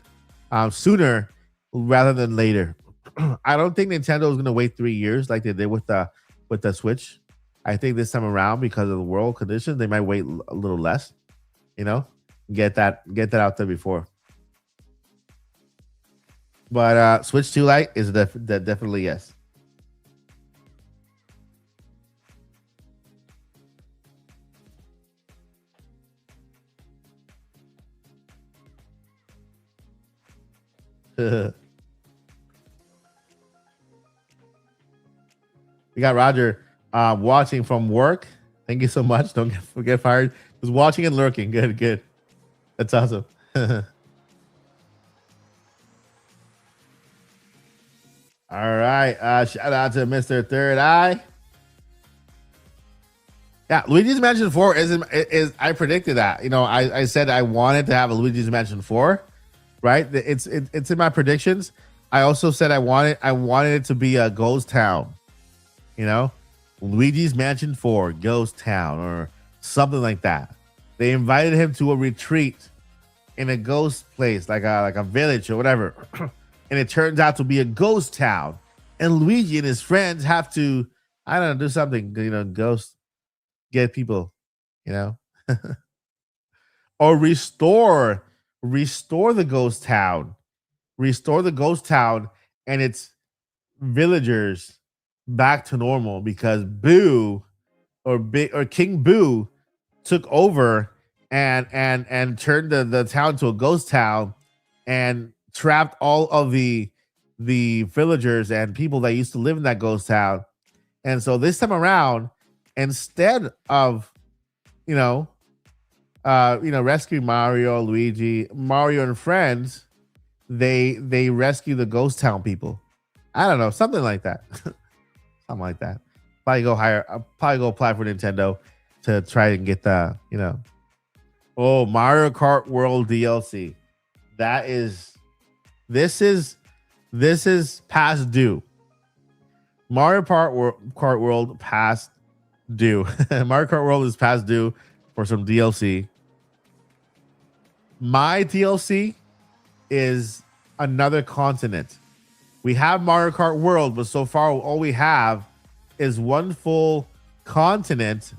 sooner rather than later. I don't think Nintendo is going to wait 3 years like they did with the Switch. I think this time around, because of the world conditions, they might wait a little less. You know, get that out there before. But Switch 2 Lite is definitely yes. We got Roger watching from work. Thank you so much. Don't get fired. Just watching and lurking. Good. That's awesome. All right. Shout out to Mr. Third Eye. Yeah, Luigi's Mansion 4 is I predicted that. You know, I said I wanted to have a Luigi's Mansion 4, right? It's in my predictions. I also said I wanted it to be a ghost town. You know, Luigi's Mansion 4 Ghost Town or something like that. They invited him to a retreat in a ghost place, like a village or whatever. And it turns out to be a ghost town. And Luigi and his friends have to, I don't know, do something, you know, ghost, get people, you know, or restore the ghost town, and its villagers back to normal because Boo or King Boo took over and turned the town to a ghost town and trapped all of the villagers and people that used to live in that ghost town. And so this time around, instead of rescue Mario and friends, they rescue the ghost town people. I don't know, something like that. Something like that. Probably go apply for Nintendo to try and get Mario Kart World DLC. This is past due. Mario Kart World past due. Mario Kart World is past due for some DLC. My DLC is another continent. We have Mario Kart World, but so far all we have is one full continent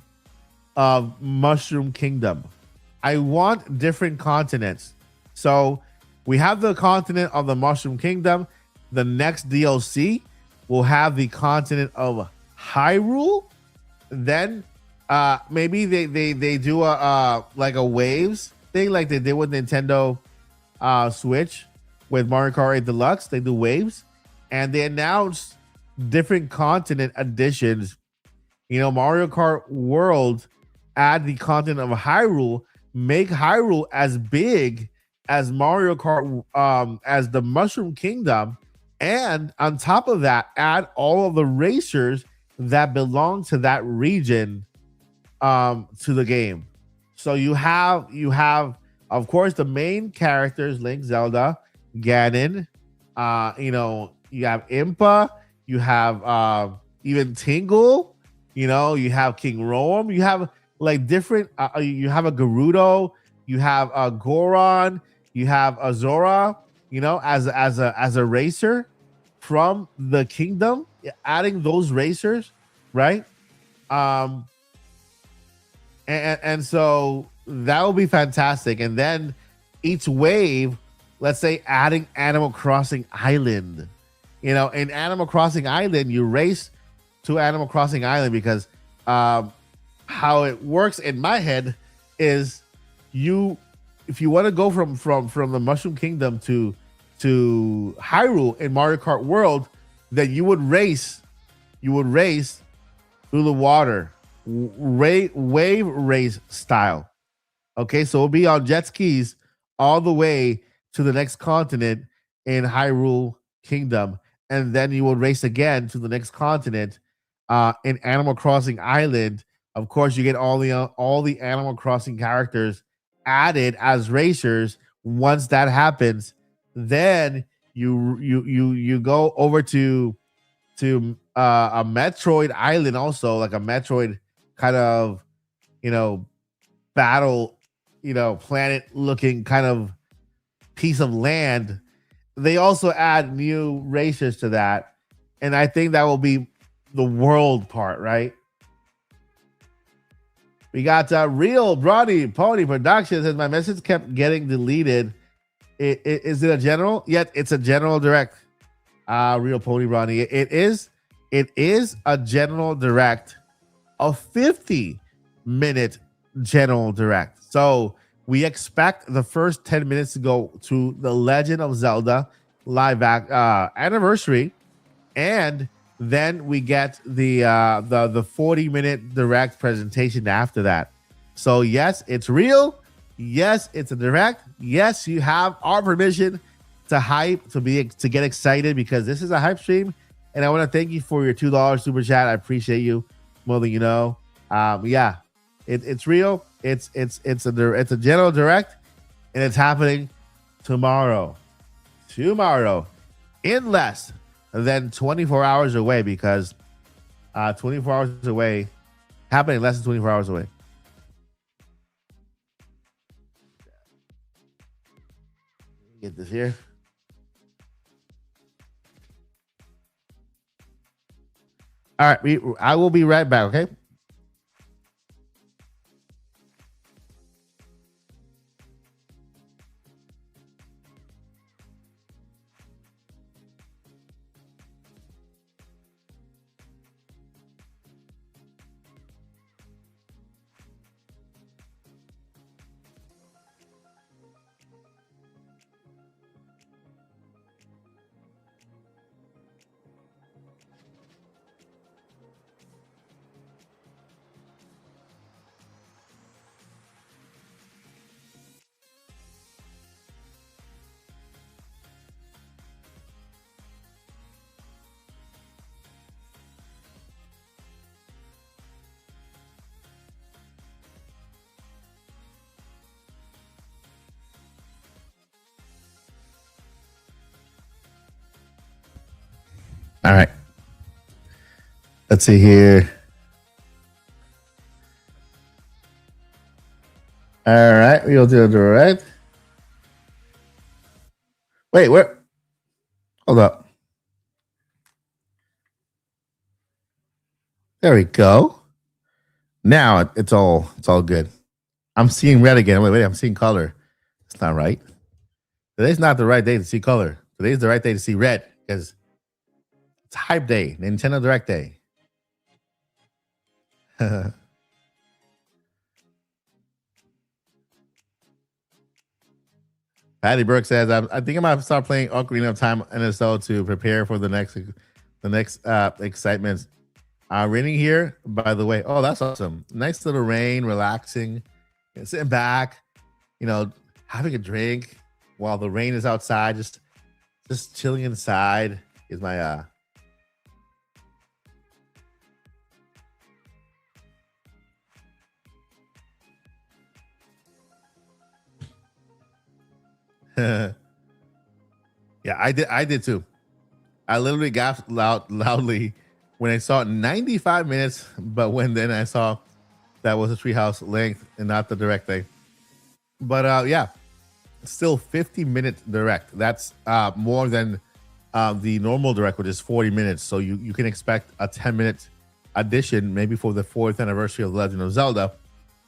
of Mushroom Kingdom. I want different continents. So we have the continent of the Mushroom Kingdom. The next DLC will have the continent of Hyrule. Then maybe they do a waves thing like they did with Nintendo Switch with Mario Kart 8 Deluxe. They do waves. And they announced different continent additions. You know, Mario Kart World add the continent of Hyrule, make Hyrule as big as Mario Kart, as the Mushroom Kingdom, and on top of that, add all of the racers that belong to that region to the game. So you have, of course, the main characters: Link, Zelda, Ganon. You have Impa, you have even Tingle, you have King Roam, you have like different, you have a Gerudo, you have a Goron, you have a Zora, as a racer from the kingdom, adding those racers, right? And so that will be fantastic. And then each wave, let's say adding Animal Crossing Island, In Animal Crossing Island, you race to Animal Crossing Island because how it works in my head is you if you want to go from the Mushroom Kingdom to Hyrule in Mario Kart World, then you would race through the water, wave race style. Okay, so it'll be on jet skis all the way to the next continent in Hyrule Kingdom, and then you will race again to the next continent in Animal Crossing Island. Of course, you get all the Animal Crossing characters added as racers. Once that happens, then you go over to a Metroid Island, also like a Metroid kind of battle planet looking kind of piece of land. They also add new racers to that, and I think that will be the world part, right? We got Real Brody Pony Productions, and my message kept getting deleted. Is it a general? Yet it's a general direct. Real Pony Brody. It is a general direct, a 50-minute general direct. So we expect the first 10 minutes to go to the Legend of Zelda live anniversary, and then we get the 40-minute direct presentation after that. So yes, it's real. Yes, it's a direct. Yes, you have our permission to hype, to get excited, because this is a hype stream. And I want to thank you for your $2 super chat. I appreciate you more than you know. Yeah, it's real. It's a general direct, and it's happening tomorrow. In less than 24 hours away, because 24 hours away, happening less than 24 hours away. Get this here. All right, I will be right back, okay? All right. Let's see here. All right, we'll do it right. Wait, where? Hold up. There we go. Now it's all good. I'm seeing red again. Wait, I'm seeing color. It's not right. Today's not the right day to see color. Today's the right day to see red, because it's hype day, Nintendo Direct Day. Patty Brooks says, I think I'm gonna start playing Ocarina of Time NSO to prepare for the next excitement. Raining here, by the way. Oh, that's awesome. Nice little rain, relaxing, sitting back, having a drink while the rain is outside, just chilling inside is my yeah, I did too. I literally gasped loudly when I saw 95 minutes, but then I saw that was a treehouse length and not the direct thing. But yeah, still 50-minute direct. That's more than the normal direct, which is 40 minutes. So you can expect a 10-minute addition, maybe for the 4th anniversary of The Legend of Zelda.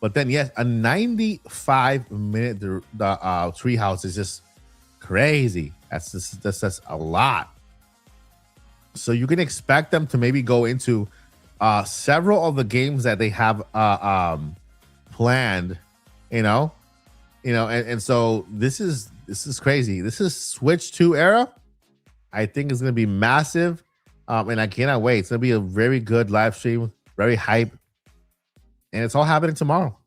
But then, yes, a 95-minute treehouse is just crazy. That's a lot. So you can expect them to maybe go into several of the games that they have planned, you know, and so this is crazy. This is Switch 2 era. I think it's gonna be massive. And I cannot wait. It's gonna be a very good live stream, very hype, and it's all happening tomorrow.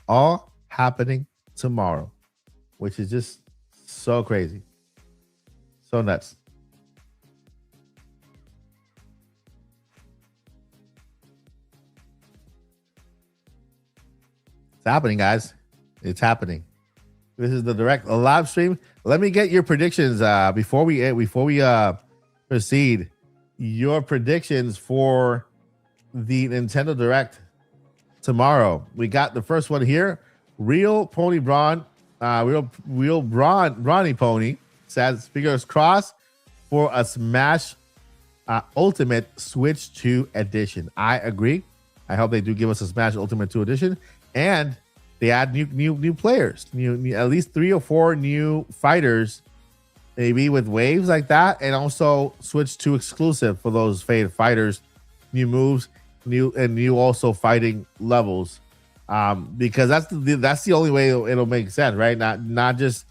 All happening tomorrow, which is just so crazy, so nuts. It's happening, guys. It's happening. This is the direct a live stream. Let me get your predictions before we proceed. Your predictions for the Nintendo Direct tomorrow. We got the first one here. Real Pony Braun, real Braun Brawny Pony says fingers crossed for a Smash Ultimate Switch 2 edition. I agree. I hope they do give us a Smash Ultimate 2 edition, and they add new players, new at least 3 or 4 new fighters, maybe with waves like that, and also Switch 2 exclusive for those favorite fighters, new moves, new also fighting levels. Because that's the only way it'll make sense, right? Not just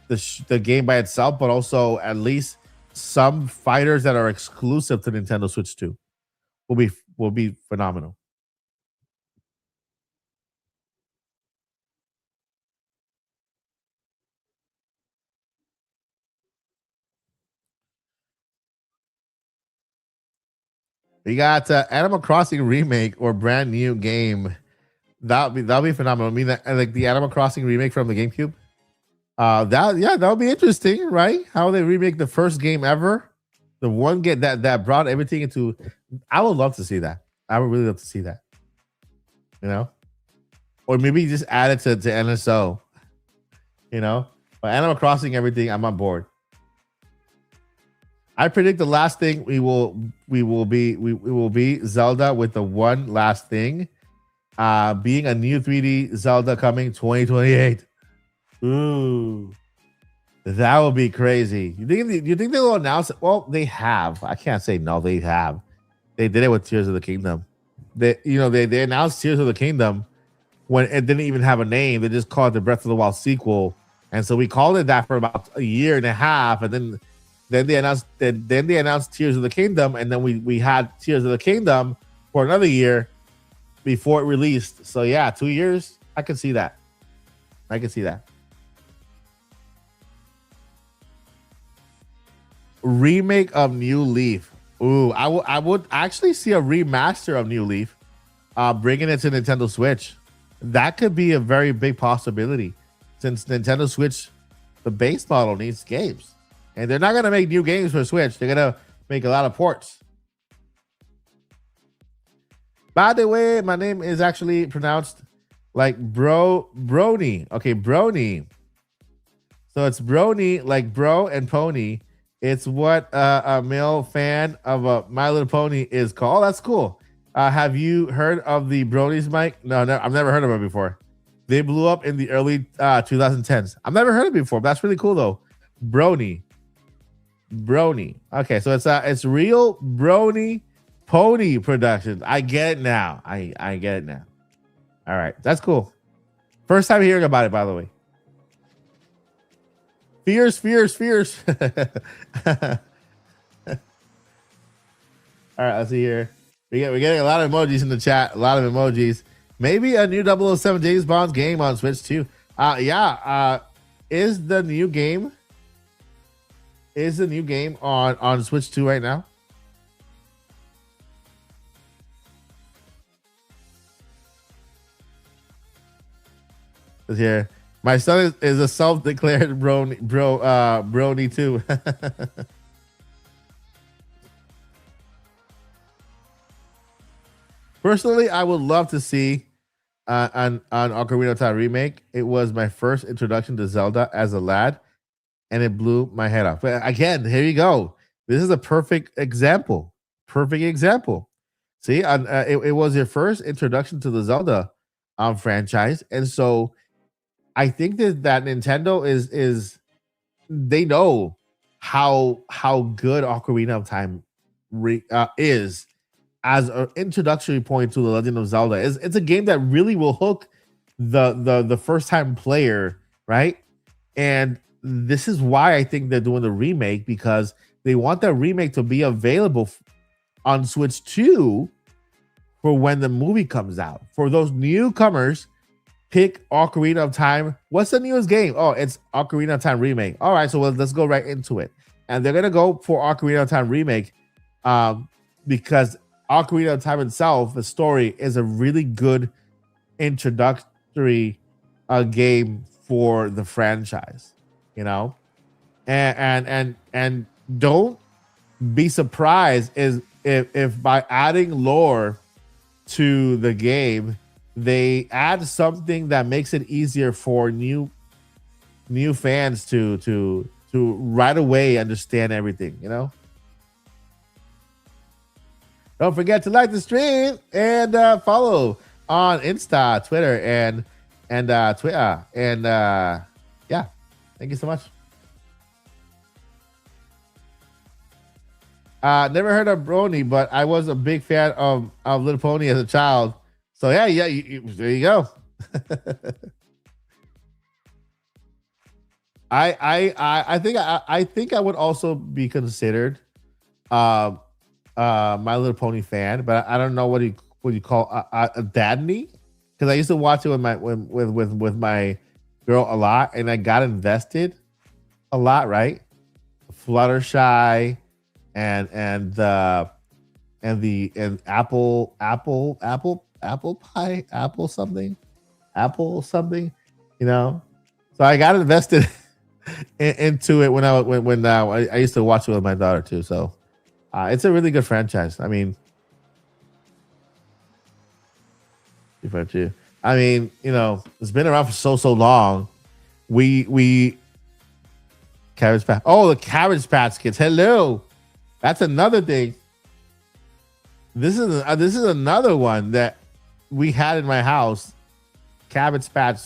the game by itself, but also at least some fighters that are exclusive to Nintendo Switch 2 will be phenomenal. We got Animal Crossing remake or brand new game. That'll be phenomenal. I mean, like the Animal Crossing remake from the GameCube. That'll be interesting, right? How they remake the first game ever, the one get that brought everything into. I would love to see that. I would really love to see that. You know, or maybe just add it to NSO. You know, but Animal Crossing everything. I'm on board. I predict the last thing we will be Zelda with the one last thing, being a new 3D Zelda coming 2028. Ooh, that would be crazy. You think they'll announce it? Well, they have. I can't say no. They have. They did it with Tears of the Kingdom. They announced Tears of the Kingdom when it didn't even have a name. They just called it the Breath of the Wild sequel, and so we called it that for about a year and a half, and then they announced Tears of the Kingdom, and then we had Tears of the Kingdom for another year before it released. So yeah, 2 years. I can see that. I can see that. Remake of New Leaf. Ooh, I would actually see a remaster of New Leaf, bringing it to Nintendo Switch. That could be a very big possibility, since Nintendo Switch, the base model needs games, and they're not gonna make new games for Switch. They're gonna make a lot of ports. By the way, my name is actually pronounced like Brony. Okay, Brony. So it's Brony, like bro and pony. It's what a male fan of a My Little Pony is called. That's cool. Have you heard of the Bronies, Mike? No, no, I've never heard of it before. They blew up in the early 2010s. I've never heard of it before. But that's really cool though. Brony, Brony. Okay, so it's real Brony Pony Productions. I get it now. I get it now. All right, that's cool. First time hearing about it, by the way. Fierce, fierce, fierce. All right, let's see here. We're getting a lot of emojis in the chat. A lot of emojis. Maybe a new 007 James Bond game on Switch too. Yeah. Is the new game on Switch 2 right now? Let's hear. My son is a self-declared brony too. Personally, I would love to see an Ocarina of Time remake. It was my first introduction to Zelda as a lad, and it blew my head off. But again, here you go. This is a perfect example. Perfect example. See, it was your first introduction to the Zelda franchise, and so I think that Nintendo is they know how good Ocarina of Time is as an introductory point to the Legend of Zelda. It's a game that really will hook the first time player, right? And this is why I think they're doing the remake, because they want that remake to be available on Switch 2 for when the movie comes out. For those newcomers, pick Ocarina of Time. What's the newest game? Oh, it's Ocarina of Time remake. All right, so let's go right into it. And they're gonna go for Ocarina of Time remake, because Ocarina of Time itself, the story, is a really good introductory game for the franchise, you know. And don't be surprised if by adding lore to the game, they add something that makes it easier for new fans to right away understand everything, you know. Don't forget to like the stream and follow on Insta, Twitter, and Twitter. And yeah, thank you so much. Never heard of Brony, but I was a big fan of Little Pony as a child. So yeah, there you go. I think I would also be considered My Little Pony fan, but I don't know what you call a dadney, because I used to watch it with my girl a lot, and I got invested a lot, right? Fluttershy and apple pie, apple something, you know. So I got invested into it when I used to watch it with my daughter too. So it's a really good franchise. I mean, you know, it's been around for so long. We Cabbage Patch. Oh, the Cabbage Patch Kids. Hello, that's another thing. This is another one that we had in my house. Cabbage Patch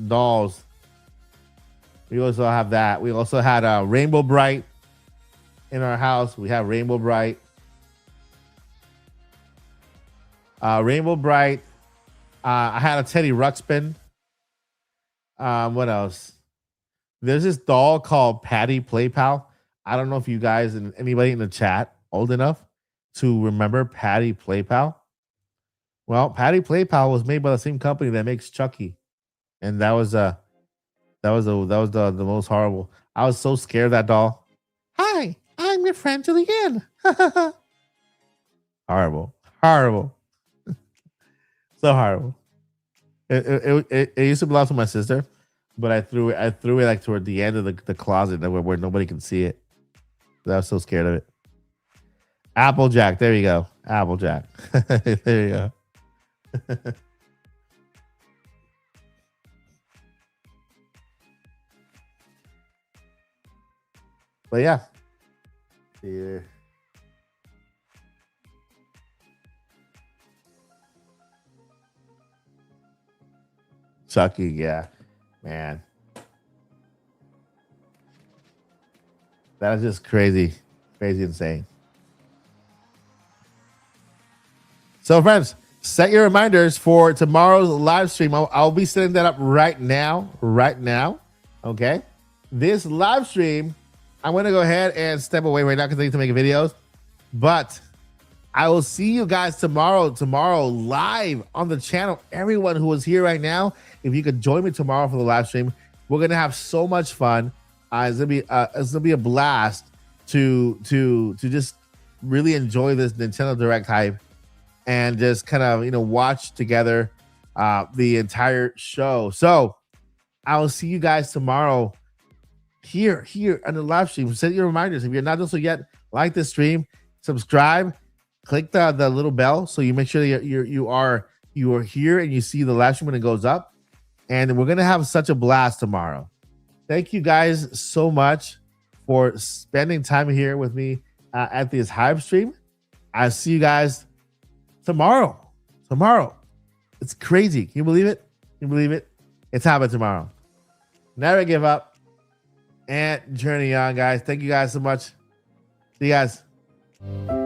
dolls. We also have that. We also had Rainbow Bright in our house. We have Rainbow Bright. Rainbow Bright. I had a Teddy Ruxpin. What else? There's this doll called Patty Play Pal. I don't know if you guys and anybody in the chat old enough to remember Patty Play Pal. Well, Patty Play Pal was made by the same company that makes Chucky, and that was the most horrible. I was so scared of that doll. Hi, I'm your friend to the end. Horrible. So horrible. It used to belong to my sister, but I threw it like toward the end of the closet where nobody can see it. I was so scared of it. Applejack, there you go. Applejack. There you go. But yeah. Here. Chucky, yeah, man, that is just crazy insane. So, friends, set your reminders for tomorrow's live stream. I'll be setting that up right now. Okay, this live stream, I'm gonna go ahead and step away right now because I need to make videos, but I will see you guys tomorrow live on the channel. Everyone who is here right now, if you could join me tomorrow for the live stream, we're gonna have so much fun. It's gonna be a blast to just really enjoy this Nintendo Direct hype and just kind of watch together the entire show. So I will see you guys tomorrow here on the live stream. Set your reminders. If you're not done so yet, like this stream, subscribe. Click the little bell so you make sure that you are here and you see the live stream when it goes up. And we're gonna have such a blast tomorrow. Thank you guys so much for spending time here with me at this hype stream. I'll see you guys tomorrow. It's crazy. Can you believe it? It's happening tomorrow. Never give up. and journey on, guys. Thank you guys so much. See you guys.